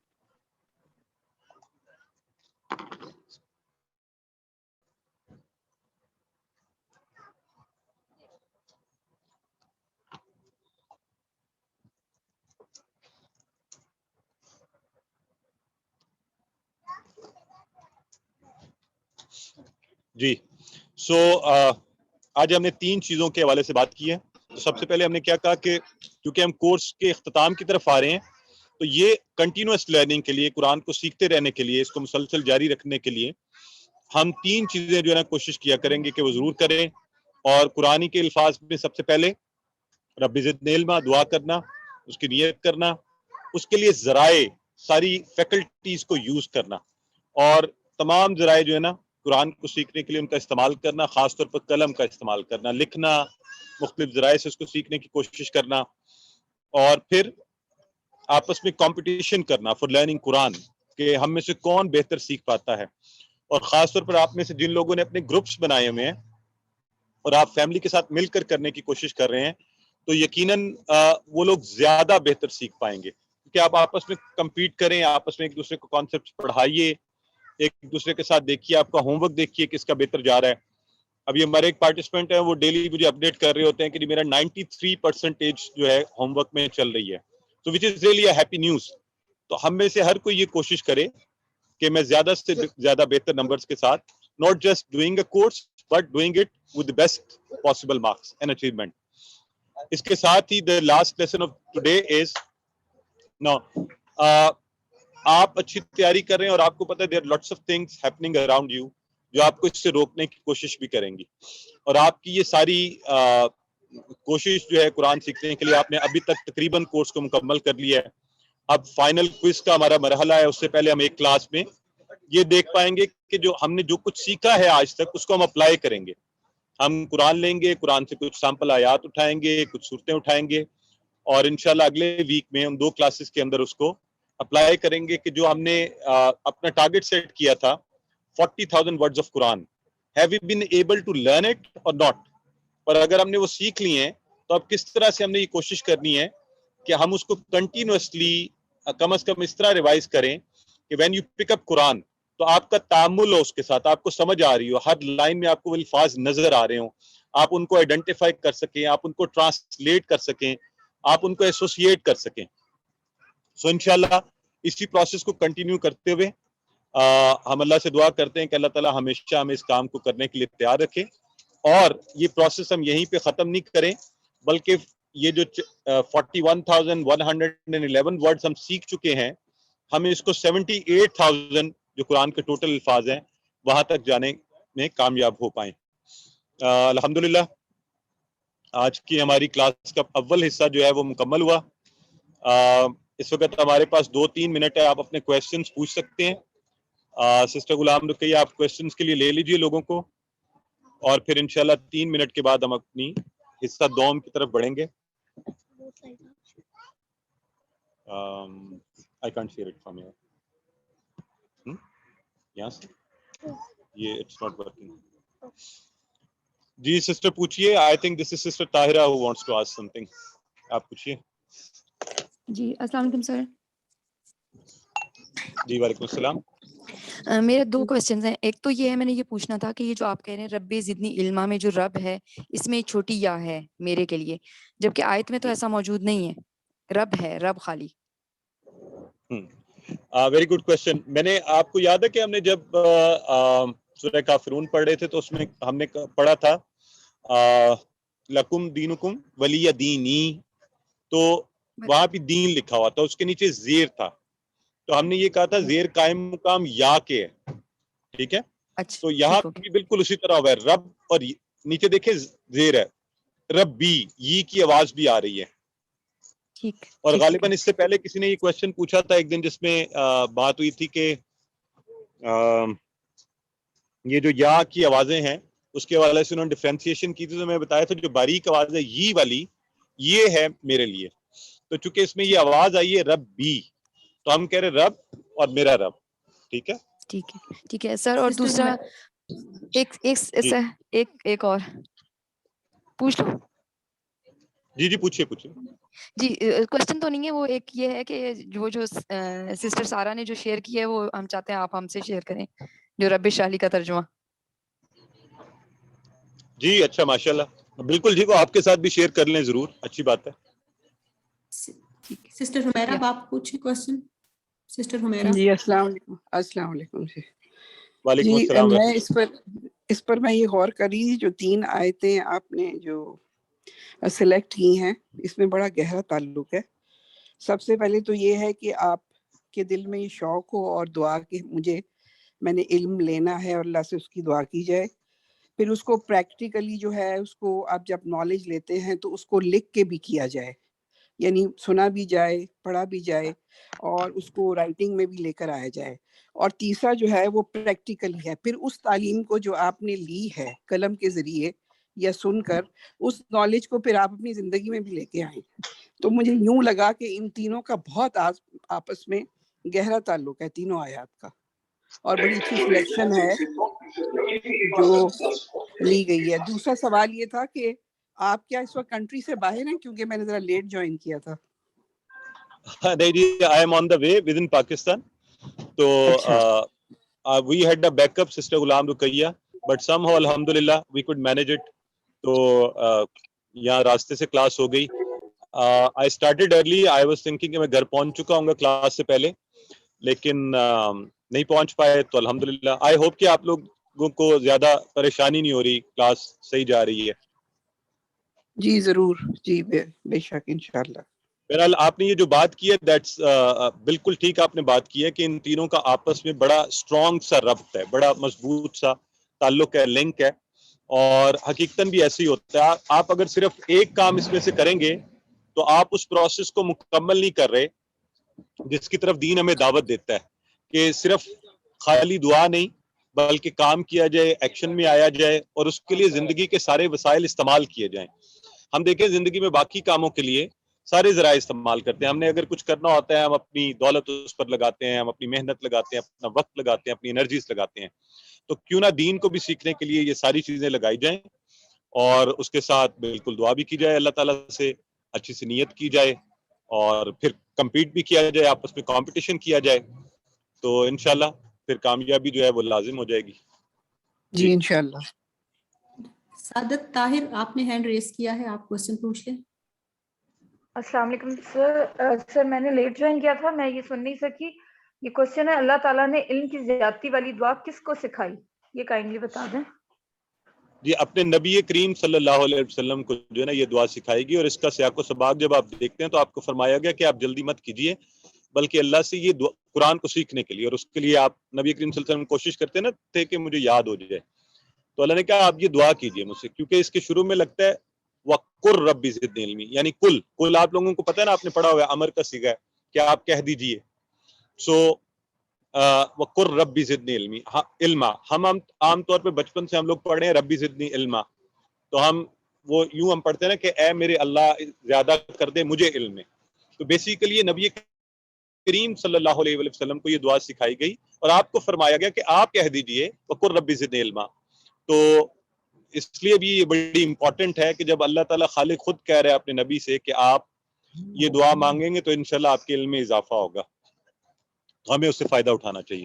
جی سو آج ہم نے 3 چیزوں کے حوالے سے بات کی ہے. تو سب سے پہلے ہم نے کیا کہا کہ کیونکہ ہم کورس کے اختتام کی طرف آ رہے ہیں, تو یہ کنٹینیوس لرننگ کے لیے, قرآن کو سیکھتے رہنے کے لیے, اس کو مسلسل جاری رکھنے کے لیے ہم 3 چیزیں جو ہے نا کوشش کیا کریں گے کہ وہ ضرور کریں. اور قرآنی کے الفاظ میں سب سے پہلے رب زدنی علما, دعا کرنا, اس کی نیت کرنا, اس کے لیے ذرائع, ساری فیکلٹیز کو یوز کرنا, اور تمام ذرائع جو ہے نا قرآن کو سیکھنے کے لیے ان کا استعمال کرنا, خاص طور پر قلم کا استعمال کرنا, لکھنا, مختلف ذرائع سے اس کو سیکھنے کی کوشش کرنا, اور پھر آپس میں کمپٹیشن کرنا فار لرننگ قرآن کہ ہم میں سے کون بہتر سیکھ پاتا ہے. اور خاص طور پر آپ میں سے جن لوگوں نے اپنے گروپس بنائے ہوئے ہیں اور آپ فیملی کے ساتھ مل کر کرنے کی کوشش کر رہے ہیں, تو یقیناً وہ لوگ زیادہ بہتر سیکھ پائیں گے, کیونکہ آپ آپس میں کمپیٹ کریں, آپس میں ایک دوسرے کو کانسیپٹ پڑھائیے, ایک دوسرے کے ساتھ دیکھیے, آپ کا ہوم ورک دیکھیے کس کا بہتر جا رہا ہے. ابھی ہمارے ایک پارٹیسپینٹ ہیں, وہ ڈیلی مجھے اپڈیٹ کر رہے ہوتے ہیں کہ میرا 93% جو ہے ہوم ورک میں چل رہی ہے, تو which is really a happy news. تو ہم میں سے ہر کوئی یہ کوشش کرے کہ میں زیادہ سے زیادہ بہتر نمبرز کے ساتھ, not just doing a course but doing it with the best possible marks and achievement. اس کے ساتھ ہی the last lesson of today is now آپ اچھی تیاری کر رہے ہیں اور آپ کو پتہ ہے there are lots of things happening around you جو آپ کو اس سے روکنے کی کوشش بھی کریں گی, اور آپ کی یہ ساری کوشش جو ہے قرآن سیکھنے کے لیے آپ نے ابھی تک تقریباً کورس کو مکمل کر لیا ہے. اب فائنل کوئز کا ہمارا مرحلہ ہے, اس سے پہلے ہم ایک کلاس میں یہ دیکھ پائیں گے کہ جو ہم نے جو کچھ سیکھا ہے آج تک اس کو ہم اپلائی کریں گے. ہم قرآن لیں گے, قرآن سے کچھ سیمپل آیات اٹھائیں گے, کچھ صورتیں اٹھائیں گے, اور انشاءاللہ اگلے ویک میں ہم 2 کلاسز کے اندر اس کو اپلائی کریں گے کہ جو ہم نے اپنا ٹارگٹ سیٹ کیا تھا 40,000 words of Quran, have we been able to learn it or not. اور اگر ہم نے وہ سیکھ لی ہیں تو اب کس طرح سے ہم نے یہ کوشش کرنی ہے کہ ہم اس کو کنٹینیوسلی کم از کم اس طرح ریوائز کریں کہ وین یو پک اپ قرآن تو آپ کا تعامل ہو اس کے ساتھ, آپ کو سمجھ آ رہی ہو, ہر لائن میں آپ کو وہ الفاظ نظر آ رہے ہوں, آپ ان کو آئیڈینٹیفائی کر سکیں, آپ ان کو ٹرانسلیٹ کر سکیں, آپ ان کو ایسوسیٹ کر سکیں. سو انشاءاللہ اسی پروسیس کو کنٹینیو کرتے ہوئے ہم اللہ سے دعا کرتے ہیں کہ اللہ تعالیٰ ہمیشہ ہمیں اس کام کو کرنے کے لیے تیار رکھے, اور یہ پروسیس ہم یہیں پہ ختم نہیں کریں, بلکہ یہ جو 41,111 ورڈز ہم سیکھ چکے ہیں, ہمیں اس کو 78,000 جو قرآن کے ٹوٹل الفاظ ہیں وہاں تک جانے میں کامیاب ہو پائیں. الحمدللہ آج کی ہماری کلاس کا اول حصہ جو ہے وہ مکمل ہوا. اس وقت ہمارے پاس 2-3 منٹ ہے, آپ اپنے کویسچنز پوچھ سکتے ہیں. سسٹر غلام رقیہ آپ کویسچنز کے لیے لے لیجئے لوگوں کو, اور پھر انشاءاللہ 3 منٹ کے بعد ہم اپنی حصہ دوم کی طرف بڑھیں گے. I can't share it from here. یہاں سے یہ اٹس ناٹ ورکنگ. جی سسٹر پوچھئے. I think this is sister Tahira who wants to ask something. آپ پوچھئے. جی السلام علیکم سر. جی وعلیکم السلام. میرے 2 کوسچنز ہیں. ایک تو یہ ہے, میں نے یہ پوچھنا تھا کہ یہ جو آپ کہہ رہے ہیں رب زدنی علما میں جو رب ہے اس میں چھوٹی یا ہے میرے کے لیے, جبکہ آیت میں تو ایسا موجود نہیں ہے, رب ہے, رب خالی. Very good question. میں نے آپ کو یاد ہے کہ ہم نے جب سورہ کافرون پڑھ رہے تھے تو اس میں ہم نے پڑھا تھا لکم دینکم ولی دینی, تو وہاں پہ دین لکھا ہوا تھا, اس کے نیچے زیر تھا, تو ہم نے یہ کہا تھا زیر قائم مقام یا کے ہے, ٹھیک ہے. اچھا تو یہاں بھی بالکل اسی طرح ہوا ہے, رب اور نیچے دیکھیں زیر ہے رب بھی, یہ کی آواز بھی آ رہی ہے. ٹھیک. اور غالباً اس سے پہلے کسی نے یہ کوشچن پوچھا تھا ایک دن, جس میں بات ہوئی تھی کہ یہ جو یا کی آوازیں ہیں اس کے حوالے سے انہوں نے ڈیفرینسیشن کی تھی, تو میں بتایا تھا جو باریک آواز ہے یہ والی, یہ ہے میرے لیے. تو چونکہ اس میں یہ آواز آئی ہے رب بھی, تو ہم کہہ رہے رب اور میرا رب. ٹھیک ہے, ٹھیک ہے سر. اور دوسرا ایک اور پوچھ لو. جی پوچھئے. جی کوشچن تو نہیں ہے, وہ ایک یہ ہے کہ جو سسٹر سارا نے جو شیئر کی ہے وہ ہم چاہتے ہیں آپ ہم سے شیئر کریں, جو رب شالی کا ترجمہ. جی اچھا, ماشاءاللہ, بالکل جی, وہ آپ کے ساتھ بھی شیئر کر لیں ضرور, اچھی بات ہے. سسٹر حمیرہ آپ پوچھیں کوشچن. سسٹر حمیرہ. جی السلام علیکم. السلام علیکم جی. وعلیکم جی السلام. میں اس پر میں یہ غور کر رہی تھی, جو 3 آیتیں آپ نے جو سلیکٹ کی ہیں اس میں بڑا گہرا تعلق ہے. سب سے پہلے تو یہ ہے کہ آپ کے دل میں یہ شوق ہو اور دعا کہ میں نے علم لینا ہے اور اللہ سے اس کی دعا کی جائے. پھر اس کو پریکٹیکلی جو ہے اس کو آپ جب نالج لیتے ہیں تو اس کو لکھ کے بھی کیا جائے, یعنی سنا بھی جائے, پڑھا بھی جائے, اور اس کو رائٹنگ میں بھی لے کر آیا جائے. اور تیسرا جو ہے وہ پریکٹیکلی ہے. پھر اس تعلیم کو جو آپ نے لی ہے قلم کے ذریعے یا سن کر, اس نالج کو پھر آپ اپنی زندگی میں بھی لے کے آئیں. تو مجھے یوں لگا کہ ان تینوں کا بہت آپس میں گہرا تعلق ہے, تینوں آیات کا, اور بڑی اچھی سلیکشن ہے جو لی گئی ہے. دوسرا سوال یہ تھا کہ آپ کیا اس وقت کنٹری سے باہر ہیں, کیونکہ میں نے ذرا لیٹ جوائن کیا تھا. نہیں جی, I am on the way within Pakistan. تو we had a backup sister Ghulam Ruqaiya, but somehow alhamdulillah we could manage it. تو یہاں راستے سے کلاس ہو گئی. I started early. I was thinking کہ میں گھر پہنچ چکا ہوں گا کلاس سے پہلے, لیکن نہیں پہنچ پائے. تو الحمدللہ I hope کہ آپ لوگوں کو زیادہ پریشانی نہیں ہو رہی, کلاس صحیح جا رہی ہے. جی ضرور, جی بے شک انشاءاللہ. بہرحال آپ نے یہ جو بات کی ہے دیٹس بالکل ٹھیک آپ نے بات کی ہے کہ ان تینوں کا آپس میں بڑا اسٹرانگ سا ربط ہے, بڑا مضبوط سا تعلق ہے, لنک ہے, اور حقیقتاً بھی ایسے ہی ہوتا ہے. آپ اگر صرف ایک کام اس میں سے کریں گے تو آپ اس پروسیس کو مکمل نہیں کر رہے جس کی طرف دین ہمیں دعوت دیتا ہے, کہ صرف خالی دعا نہیں بلکہ کام کیا جائے, ایکشن میں آیا جائے, اور اس کے لیے زندگی کے سارے وسائل استعمال کیے جائیں. ہم دیکھیں زندگی میں باقی کاموں کے لیے سارے ذرائع استعمال کرتے ہیں. ہم نے اگر کچھ کرنا ہوتا ہے ہم اپنی دولت اس پر لگاتے ہیں, ہم اپنی محنت لگاتے ہیں, اپنا وقت لگاتے ہیں, اپنی انرجیز لگاتے ہیں. تو کیوں نہ دین کو بھی سیکھنے کے لیے یہ ساری چیزیں لگائی جائیں, اور اس کے ساتھ بالکل دعا بھی کی جائے اللہ تعالیٰ سے, اچھی سی نیت کی جائے, اور پھر کمپیٹ بھی کیا جائے, آپس میں کمپٹیشن کیا جائے. تو انشاءاللہ پھر کامیابی جو ہے وہ لازم ہو جائے گی. جی انشاءاللہ. سعادت طاہر آپ نے ہینڈ ریز کیا ہے, آپ کوشچن پوچھ لیں. السلام علیکم سر. سر میں نے لیٹ جوائن کیا تھا, میں یہ سن نہیں سکی. یہ کوشچن ہے, اللہ تعالیٰ نے علم کی زیادتی والی دعا کس کو سکھائی؟ یہ کائنڈلی بتا دیں. جی اپنے نبی کریم صلی اللہ علیہ وسلم کو جو ہے نا یہ دعا سکھائے گی, اور اس کا سیاق و سباق جب آپ دیکھتے ہیں تو آپ کو فرمایا گیا کہ آپ جلدی مت کیجیے, بلکہ اللہ سے یہ قرآن کو سیکھنے کے لیے, اور اس کے لیے آپ نبی کریم صلی اللہ علیہ وسلم کوشش کرتے نا تھے کہ مجھے یاد ہو جائے, تو اللہ نے کہا آپ یہ دعا کیجیے مجھ سے, کیونکہ اس کے شروع میں لگتا ہے وَقُرْ رَبِّ زِدْنِی عِلْمًا, یعنی کل آپ لوگوں کو پتہ ہے نا, آپ نے پڑھا ہوا ہے, امر کا صیغہ ہے کہ آپ کہہ دیجیے. سو وَقُرْ رَبِّ زِدْنِی عِلْمًا, ہم عام طور پہ بچپن سے ہم لوگ پڑھ رہے ہیں ربی زدنی علما, تو ہم وہ یوں ہم پڑھتے ہیں نا کہ اے میرے اللہ زیادہ کر دے مجھے علم میں. تو بیسیکلی نبی کریم صلی اللہ علیہ وسلم کو یہ دعا سکھائی گئی, اور آپ کو فرمایا گیا کہ آپ کہہ دیجئے وَقُرْ رَبِّ زِدْنِی عِلْمًا. تو اس لیے بھی یہ بڑی امپورٹنٹ ہے کہ جب اللہ تعالیٰ خالق خود کہہ رہے ہیں اپنے نبی سے کہ آپ یہ دعا مانگیں گے تو انشاءاللہ آپ کے علم میں اضافہ ہوگا, تو ہمیں اس سے فائدہ اٹھانا چاہیے.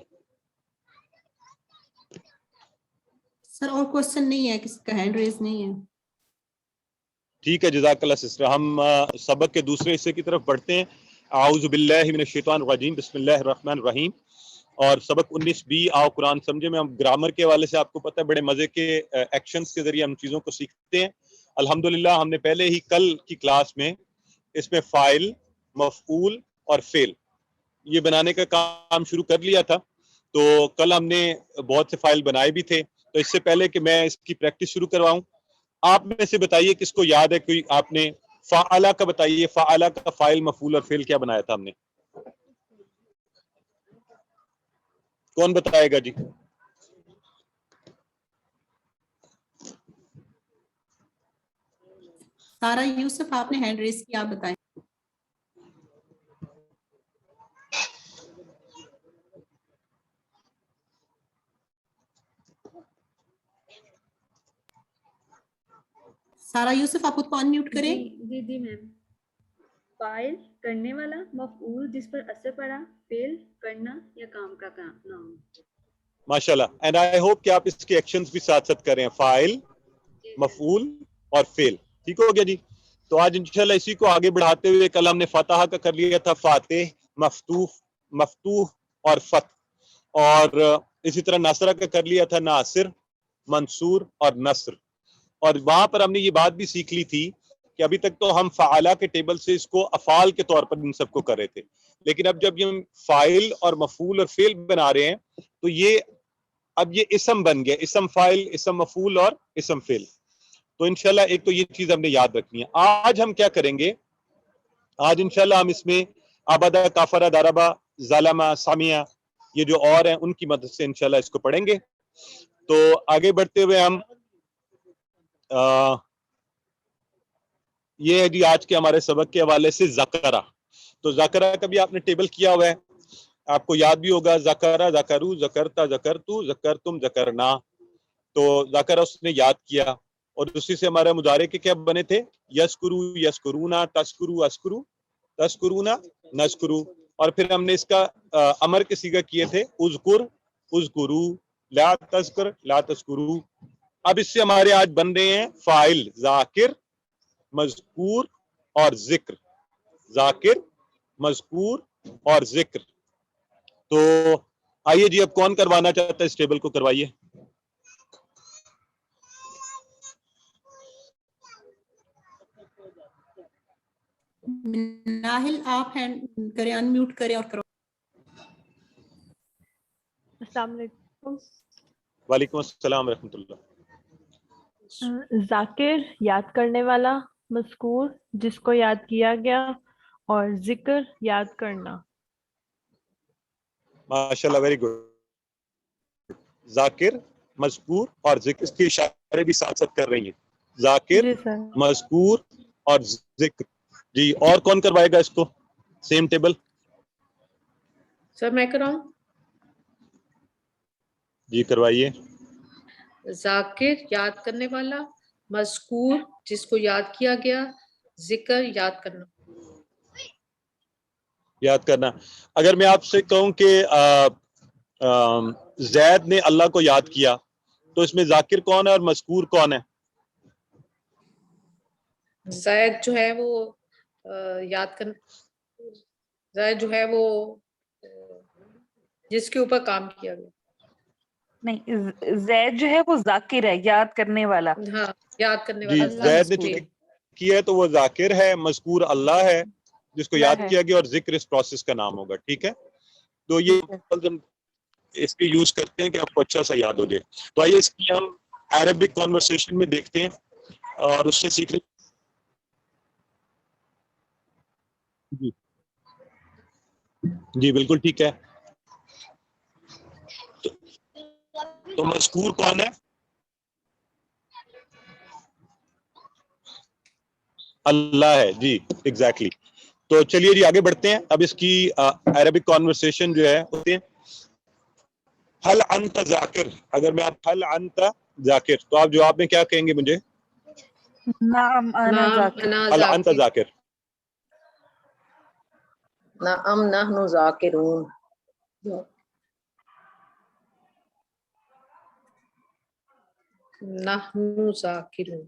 سر اور کوشچن نہیں ہے, کسی کا ہینڈ ریز نہیں ہے. ٹھیک ہے, جزاک اللہ سسٹر. ہم سبق کے دوسرے حصے کی طرف بڑھتے ہیں. اعوذ باللہ من الشیطان الرجیم, بسم اللہ الرحمن الرحیم. اور سبق 19B آؤ قرآن سمجھے میں ہم گرامر کے حوالے سے آپ کو پتہ ہے بڑے مزے کے ایکشنز کے ذریعے ہم چیزوں کو سیکھتے ہیں. الحمدللہ ہم نے پہلے ہی کل کی کلاس میں اس میں فاعل, مفعول اور فعل یہ بنانے کا کام شروع کر لیا تھا. تو کل ہم نے بہت سے فاعل بنائے بھی تھے. تو اس سے پہلے کہ میں اس کی پریکٹس شروع کرواؤں, آپ میں سے بتائیے کس کو یاد ہے, کوئی آپ نے فعلہ کا بتائیے, فعلہ کا فاعل مفعول اور فعل کیا بنایا تھا ہم نے, کون بتائے گا جی؟ سارا یوسف آپ نے ہینڈ ریز کیا, آپ بتائیں. سارا یوسف آپ خود کو انمیوٹ کریں. جی میم. فاعل کرنے والا, مفعول جس پر اثر پڑا, فعل کرنا یا کام کا نام. ماشاءاللہ. اینڈ آئی ہوپ کہ آپ اس کے ایکشنز بھی ساتھ ساتھ کریں, فاعل, مفعول اور فعل. ٹھیک ہو گیا جی. تو آج انشاءاللہ اسی کو آگے بڑھاتے ہوئے کل ہم نے فاتحہ کا کر لیا تھا, فاتح, مفتوح اور فتح, اور اسی طرح ناصرہ کا کر لیا تھا, ناصر, منصور اور نصر. اور وہاں پر ہم نے یہ بات بھی سیکھ لی تھی کہ ابھی تک تو ہم فعالہ کے ٹیبل سے اس کو افعال کے طور پر ان سب کو کر رہے تھے, لیکن اب جب ہم فاعل اور مفعول اور فعل بنا رہے ہیں تو یہ اب یہ اسم بن گیا, اسم فاعل, اسم مفعول اور اسم فعل. تو انشاءاللہ ایک تو یہ چیز ہم نے یاد رکھنی ہے. آج ہم کیا کریں گے, آج انشاءاللہ ہم اس میں عبدہ, کافرہ, ضربہ, ظلمہ, سمیہ یہ جو اور ہیں ان کی مدد سے انشاءاللہ اس کو پڑھیں گے. تو آگے بڑھتے ہوئے ہم یہ ہے جی آج کے ہمارے سبق کے حوالے سے ذکرہ. تو ذکرہ کا بھی آپ نے ٹیبل کیا ہوا ہے, آپ کو یاد بھی ہوگا, ذکرہ, ذکرو, ذکرتا, ذکرتو, ذکرتم, ذکرنا. تو ذکرہ اس نے یاد کیا, اور اسی سے ہمارے مضارع کے کیا بنے تھے, یذکرو, یذکرونا, تذکرو, اذکرو, تذکرونا, نذکرو. اور پھر ہم نے اس کا امر کے صیغہ کیے تھے, اذکر, اذکرو, لا تذکر, لا تذکرو. اب اس سے ہمارے آج بن رہے ہیں فاعل, ذاکر, مذکور اور ذکر, ذاکر, مذکور اور ذکر. تو آئیے جی, اب کون کروانا چاہتا ہے اس ٹیبل کو کروائیے. ناہل آپ ہینڈ کریں, انمیوٹ کریں اور کرو. السلام علیکم. وعلیکم السلام ورحمۃ اللہ. ذاکر یاد کرنے والا, مذکور جس کو یاد کیا گیا, اور ذکر یاد کرنا. ماشاءاللہ, ویری گڈ. ذاکر, مذکور اور ذکر, اس کے اشارے بھی ساتھ ساتھ کر رہی ہیں, ذاکر, جی سر. مذکور اور ذکر. جی اور کون کروائے گا اس کو سیم ٹیبل؟ سر میں کراؤں. جی کروائیے. ذاکر یاد کرنے والا, مذکور جس کو یاد کیا گیا, ذکر یاد کرنا. یاد کرنا. اگر میں آپ سے کہوں کہ زید نے اللہ کو یاد کیا, تو اس میں ذاکر کون ہے اور مذکور کون ہے؟ زید جو ہے وہ یاد کر, زید جو ہے وہ جس کے اوپر کام کیا گیا. نہیں, زید جو ہے وہ ذاکر ہے, یاد کرنے والا. ہاں, یاد کرنے جی, والا زید نے مذکور. چونکہ کیا ہے تو وہ ذاکر ہے, مذکور اللہ ہے جس کو یاد ہے. کیا گیا, اور ذکر اس پروسیس کا نام ہوگا. ٹھیک ہے, تو یہ اس کے یوز کرتے ہیں کہ آپ کو اچھا سا یاد ہو جائے. تو آئیے اس کی ہم عربک کانورسیشن میں دیکھتے ہیں اور اس سے سیکھیں. جی جی بالکل ٹھیک ہے. تو مذکور کون ہے؟ اللہ ہے. جی ایگزیکٹلی. تو چلیے جی آگے بڑھتے ہیں. اب اس کی عربک کانورسیشن جو ہے حل انت ذاکر, اگر میں آپ حل انت ذاکر تو آپ جواب میں کیا کہیں گے مجھے؟ نعم انا ذاکر. حل انت ذاکر. نعم نحن ذاکرون. نحن ذاکرون.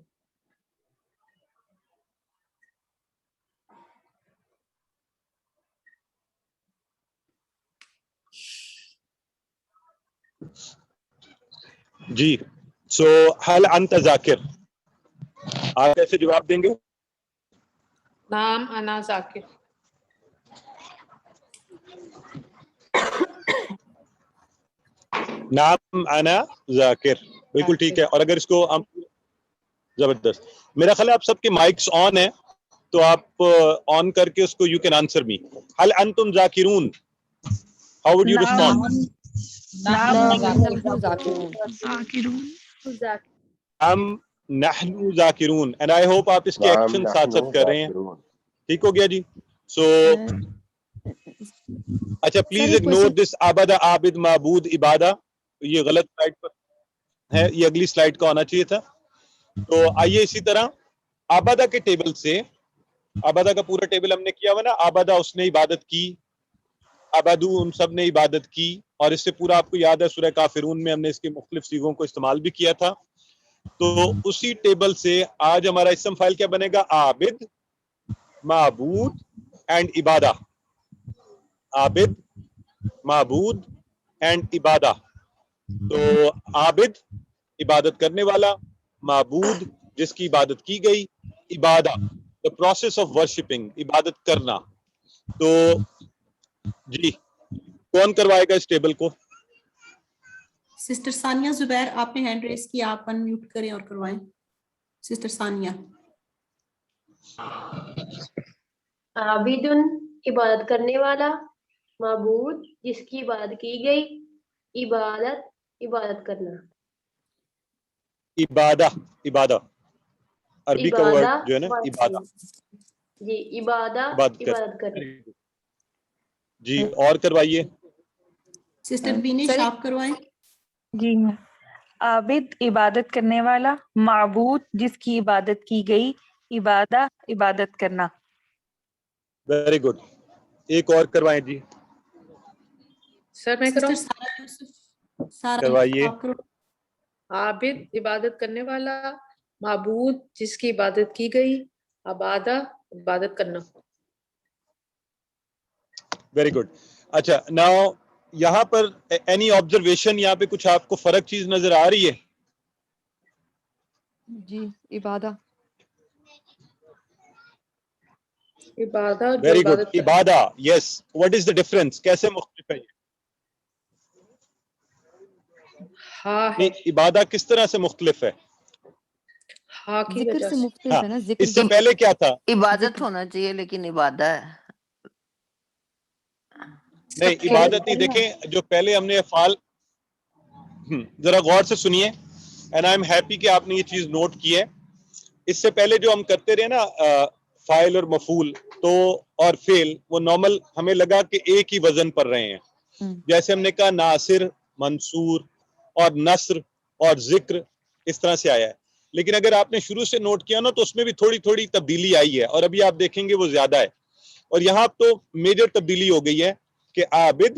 جی سو حل انت ذاکر, آپ ایسے جواب دیں گے؟ نام انا ذاکر. نام انا ذاکر, بالکل ٹھیک ہے. اور اگر اس کو ہم زبردست, میرا خیال ہے آپ سب کے مائکس آن ہیں, تو آپ آن کر کے اس کو یو کین آنسر می. حل انتم ذاکرون, ہاؤ وڈ یو ریسپونڈ؟ ہم نحن ذاکرون. اینڈ آئی ہوپ آپ اس کے ایکشن ساتھ ساتھ کر رہے ہیں. ٹھیک ہو گیا جی. سو اچھا پلیز اگنور دس عبد عابد معبود عبادہ, یہ غلط سلائڈ پر ہے, یہ اگلی سلائڈ کا ہونا چاہیے تھا. تو آئیے اسی طرح عبادہ کے ٹیبل سے, عبادہ کا پورا ٹیبل ہم نے کیا ہوا نا, عبادہ اس نے عبادت کی, عبادو ان سب نے عبادت کی, اور اس سے پورا آپ کو یاد ہے سورہ کافرون میں ہم نے اس کے مختلف صیغوں کو استعمال بھی کیا تھا. تو اسی ٹیبل سے آج ہمارا اسم فائل کیا بنے گا؟ عابد, معبود اینڈ عبادہ. عابد, معبود اینڈ عبادہ. تو عابد عبادت کرنے والا, معبود جس کی عبادت کی گئی, Ubadah the process of worshipping, عبادت کرنا. تو جی کون کروائے گا اس ٹیبل کو؟ سسٹر ثانیہ زبیر, آپ نے ہینڈ ریز کیا, آپ انمیوٹ کریں اور کروائیں. سسٹر ثانیہ. عابد عبادت کرنے والا, معبود جس کی عبادت کی گئی, عبادت عبادت کرنا. عبادہ, عبادہ عربی کا ورڈ عبادہ جو ہے نا عبادہ, جی عبادہ عبادت کرنا. جی اور کروائیے. سسٹر بینش آپ کروائیں. جی, عابد عبادت کرنے والا, معبود جس کی عبادت کی گئی, عبادہ عبادت کرنا. Very good. ایک اور کروائیں جی. سر میں سسٹر کروں. سارا یوسف, سارا کروائیے. یوسف آپ کرو. عابد عبادت کرنے والا, معبود جس کی عبادت کی گئی, عبادہ عبادت کرنا. Very good. اچھا ناؤ یہاں پر اینی آبزرویشن, یہاں پہ کچھ آپ کو فرق چیز نظر آ رہی ہے؟ جی عبادہ. عبادہ جو ویری گڈ. عبادت کرنا. عبادہ, یس. واٹ از دا ڈفرنس, کیسے مختلف ہے یہ؟ ہاں ہے. نہیں, عبادہ کس طرح سے مختلف ہے؟ ہاں کی ذکر وجہ سے سے. مختلف ہاں, ہے نا, ذکر اس سے پہلے کیا تھا؟ عبادت ہونا چاہیے لیکن عبادہ ہے. نہیں عبادت نہیں. دیکھیں جو پہلے ہم نے افعال, ذرا غور سے سنیے, اینڈ آئی ایم ہیپی کہ آپ نے یہ چیز نوٹ کی ہے. اس سے پہلے جو ہم کرتے رہے نا فاعل اور مفعول تو اور فعل, وہ نارمل ہمیں لگا کہ ایک ہی وزن پر رہے ہیں. جیسے ہم نے کہا ناصر, منصور اور نصر اور ذکر, اس طرح سے آیا ہے. لیکن اگر آپ نے شروع سے نوٹ کیا نا تو اس میں بھی تھوڑی تھوڑی تبدیلی آئی ہے, اور ابھی آپ دیکھیں گے وہ زیادہ ہے. اور یہاں تو میجر تبدیلی ہو گئی ہے کہ عابد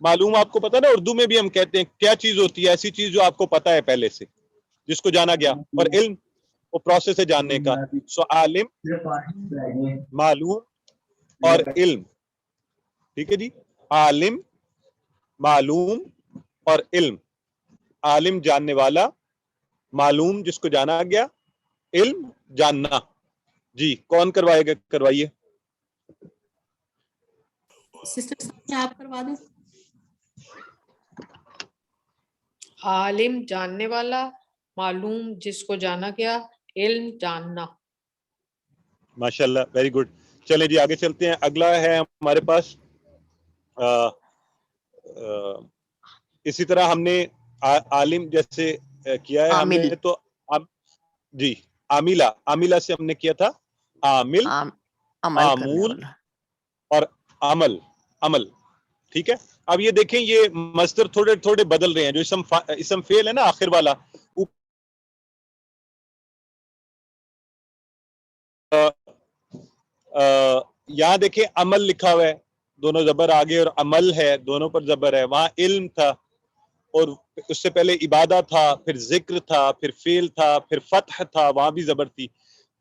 معلوم آپ کو پتا نا اردو میں بھی ہم کہتے ہیں کیا چیز ہوتی ہے ایسی چیز جو آپ کو پتا ہے پہلے سے جس کو جانا گیا, اور علم وہ پروسیس ہے جاننے کا. سو عالم, معلوم اور علم, ٹھیک ہے جی, عالم, معلوم اور علم. عالم جاننے والا, معلوم جس کو جانا گیا, علم جاننا. جی کون کروائے گا, کروائیے. سسٹر ثانیہ آپ کروا دیں. عالم جاننے والا, معلوم جس کو جانا گیا, علم جاننا. ماشاءاللہ, ویری گڈ. چلیں جی آگے چلتے ہیں. اگلا ہے ہمارے پاس اسی طرح ہم نے عالم جیسے کیا ہے ہم نے, تو جی عاملہ, عاملہ سے ہم نے کیا تھا عامل, معمول اور عمل, عمل. ٹھیک ہے, اب یہ دیکھیں یہ مصدر تھوڑے تھوڑے بدل رہے ہیں. جو اسم فعل ہے نا آخر والا, یہاں دیکھیں عمل لکھا ہوا ہے, دونوں زبر آگے, اور عمل ہے دونوں پر زبر ہے. وہاں علم تھا, اور اس سے پہلے عبادہ تھا, پھر ذکر تھا, پھر فعل تھا, پھر فتح تھا, وہاں بھی زبر تھی.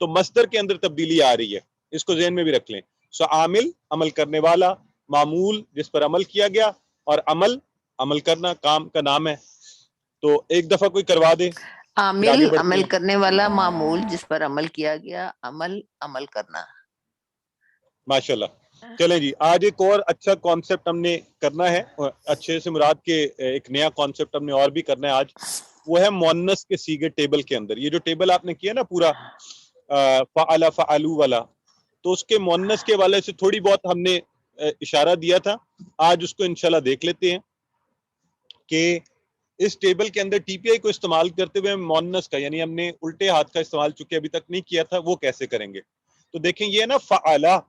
تو مصدر کے اندر تبدیلی آ رہی ہے, اس کو ذہن میں بھی رکھ لیں. سو عامل عمل کرنے والا, معمول جس پر عمل کیا گیا, اور عمل عمل کرنا کام کا نام ہے. تو ایک دفعہ کوئی کروا دے. عامل عمل کرنے والا, معمول جس پر عمل کیا گیا, عمل عمل کرنا. ماشاءاللہ. چلیں جی آج ایک اور اچھا کانسیپٹ ہم نے کرنا ہے, اور اچھے سے مراد کے ایک نیا کانسیپٹ ہم نے اور بھی کرنا ہے آج. وہ ہے مؤنث کے صیغے ٹیبل کے اندر. یہ جو ٹیبل آپ نے کیا نا پورا فعل فعلو والا, تو اس کے مؤنث کے حوالے سے تھوڑی بہت ہم نے اشارہ دیا تھا. آج اس کو انشاءاللہ دیکھ لیتے ہیں کہ اس ٹیبل کے اندر ٹی پی آئی کو استعمال کرتے ہوئے مؤنث کا, یعنی ہم نے الٹے ہاتھ کا استعمال چونکہ ابھی تک نہیں کیا تھا, وہ کیسے کریں گے. تو دیکھیں یہ نا فعلا,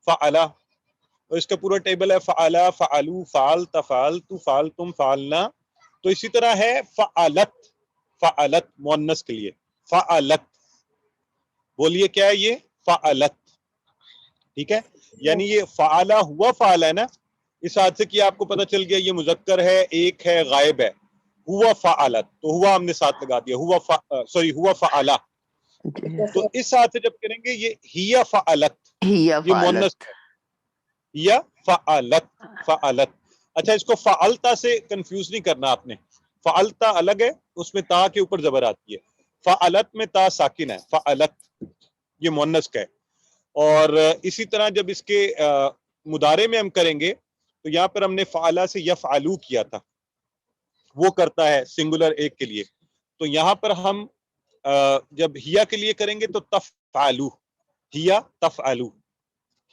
فعلا, اور اس کا پورا ٹیبل ہے فعلا, فعلو, فعل, تفعلت, فعلتم, فعلنا. تو اسی طرح ہے فعلت, فعلت مؤنث کے لیے فعلت. بولیے کیا ہے یہ فعلت. ٹھیک ہے, یعنی یہ فعلا ہوا فعل ہے نا, اس حادثے کی آپ کو پتہ چل گیا یہ مذکر ہے, ایک ہے, غائب ہے. ہوا فعلت, تو ہوا ہم نے ساتھ لگا دیا, ہوا فعلا. تو اس ساتھ سے جب کریں گے یہ ہیا فعلت, یہ مؤنث یا فعلت, فعلت. اچھا اس کو فعلتا سے کنفیوز نہیں کرنا آپ نے. فعلتا الگ ہے, اس میں تا کے اوپر زبر آتی ہے. فعلت میں تا ساکن ہے, فعلت یہ مؤنث کا ہے. اور اسی طرح جب اس کے مضارع میں ہم کریں گے تو یہاں پر ہم نے فعلا سے یفعلو کیا تھا, وہ کرتا ہے سنگولر ایک کے لیے. تو یہاں پر ہم جب ہیا کے لیے کریں گے تو تفعلو, ہیا تفعلو,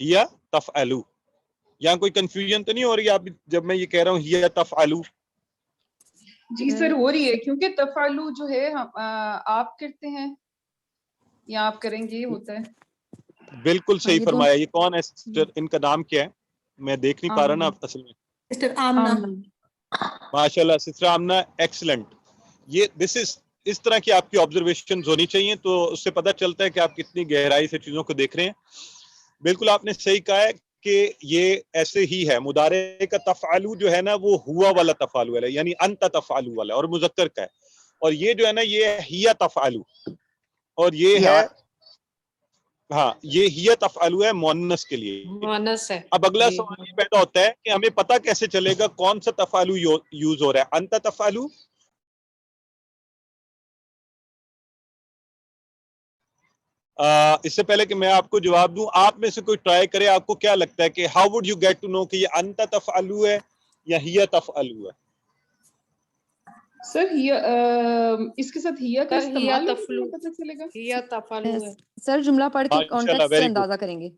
ہیا تفعلو. یہاں کوئی کنفیوژن تو نہیں ہو رہی آپ جب میں یہ کہہ رہا ہوں ہیا تفعلو؟ جی سر ہو رہی ہے, کیونکہ تفعلو جو ہے آپ کرتے ہیں یا آپ کریں گے, یہ ہوتا ہے. بالکل صحیح فرمایا. یہ کون ہے سسٹر, ان کا نام کیا ہے؟ میں دیکھ نہیں پا رہا نا اصل میں. سسٹر آمنہ. ماشاءاللہ سسٹر آمنہ, ایکسلنٹ. یہ دس از اس طرح کی آپ کی آبزرویشنز ہونی چاہیے, تو اس سے پتہ چلتا ہے کہ آپ کتنی گہرائی سے چیزوں کو دیکھ رہے ہیں. بالکل آپ نے صحیح کہا ہے کہ یہ ایسے ہی ہے. مضارع کا تفعلو جو ہے نا وہ ہوا والا تفعلو ہے, یعنی انت تفعلو والا, اور مذکر کا ہے. اور یہ جو ہے نا یہ ہیا تفعلو, اور یہ ہے ہاں یہ ہیا تفعلو ہے مؤنث کے لیے. مؤنث ہے. اب اگلا سوال یہ پیدا ہوتا ہے کہ ہمیں پتہ کیسے چلے گا کون سا تفعلو یوز ہو رہا ہے, انت تفعلو اس سے پہلے کہ میں آپ کو جواب دوں, آپ میں سے کوئی ٹرائی کرے, آپ کو کیا لگتا ہے کہ how would you get to know کہ یہ انت تفعلو ہے یا ہیا تفعلو ہے؟ سر اس کے ساتھ ہیا کا استعمال پتہ چلے گا. ہیا تفعلو ہے سر, جملہ پڑھ کے کانٹیکسٹ سے اندازہ کریں گے.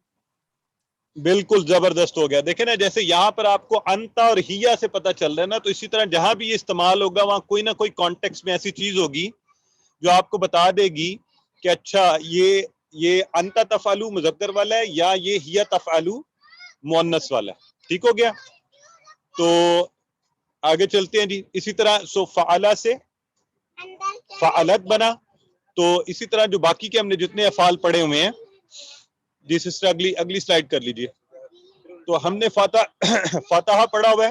بالکل زبردست ہو گیا. دیکھیں نا جیسے یہاں پر آپ کو انتا اور ہیا سے پتہ چل رہا ہے نا, تو اسی طرح جہاں بھی یہ استعمال ہوگا وہاں کوئی نہ کوئی کانٹیکسٹ میں ایسی چیز ہوگی جو آپ کو بتا دے گی کہ اچھا یہ انتا تفعلو مذکر والا ہے یا یہ ہیا تفعلو مؤنث والا ہے. ٹھیک ہو گیا. تو آگے چلتے ہیں جی. اسی طرح سو فعلا سے فعلت بنا, تو اسی طرح جو باقی کے ہم نے جتنے افعال پڑھے ہوئے ہیں, جی سسٹر اگلی سلائیڈ کر لیجئے. تو ہم نے فاتحہ پڑھا ہوا ہے,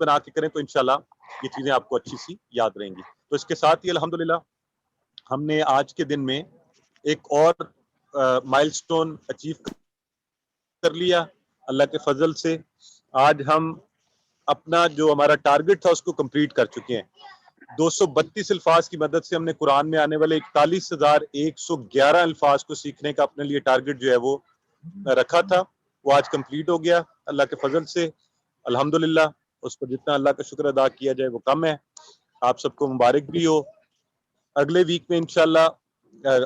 بنا کے کریں تو انشاءاللہ یہ چیزیں آپ کو اچھی سی یاد رہیں گی. تو اس کے ساتھ ہی الحمدللہ ہم نے آج کے دن میں ایک اور مائلسٹون اچیو کر لیا اللہ کے فضل سے. آج ہم اپنا جو ہمارا ٹارگٹ تھا اس کو کمپلیٹ کر چکے ہیں. 232 الفاظ کی مدد سے ہم نے قرآن میں آنے والے 41,111 الفاظ کو سیکھنے کا اپنے لیے ٹارگٹ جو ہے وہ رکھا تھا. وہ آج کمپلیٹ ہو گیا اللہ کے فضل سے الحمدللہ. اس پر جتنا اللہ کا شکر ادا کیا جائے وہ کم ہے. آپ سب کو مبارک بھی ہو. اگلے ویک میں انشاءاللہ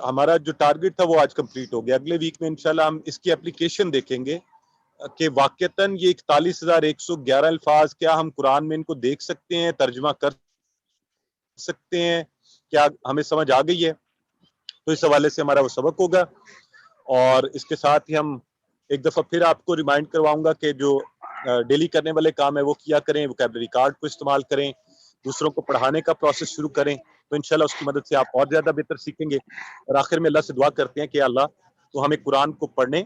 ہمارا جو ٹارگٹ تھا وہ آج کمپلیٹ ہو گیا. اگلے ویک میں انشاءاللہ ہم اس کی اپلیکیشن دیکھیں گے کہ واقعتاً یہ 41,111 الفاظ کیا ہم قرآن میں ان کو دیکھ سکتے ہیں, ترجمہ کر سکتے ہیں, کیا ہمیں سمجھ آ گئی ہے. تو اس حوالے سے ہمارا وہ سبق ہوگا. اور اس کے ساتھ ہی ہم ایک دفعہ پھر آپ کو ریمائنڈ کرواؤں گا کہ جو ڈیلی کرنے والے کام ہے وہ کیا کریں, ووکیبلری کارڈ کو استعمال کریں, دوسروں کو پڑھانے کا پروسیس شروع کریں, تو انشاءاللہ اس کی مدد سے آپ اور زیادہ بہتر سیکھیں گے. اور آخر میں اللہ سے دعا کرتے ہیں کہ اللہ تو ہمیں قرآن کو پڑھنے,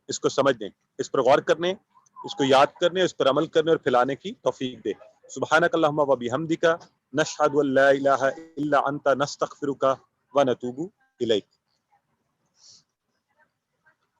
اس کو سمجھنے, اس پر غور کرنے, اس کو یاد کرنے, اس پر عمل کرنے اور پھیلانے کی توفیق دے. سبحانک اللہم و بحمدک نشہد ان لا الہ الا انت نستغفرک و نتوب الیک.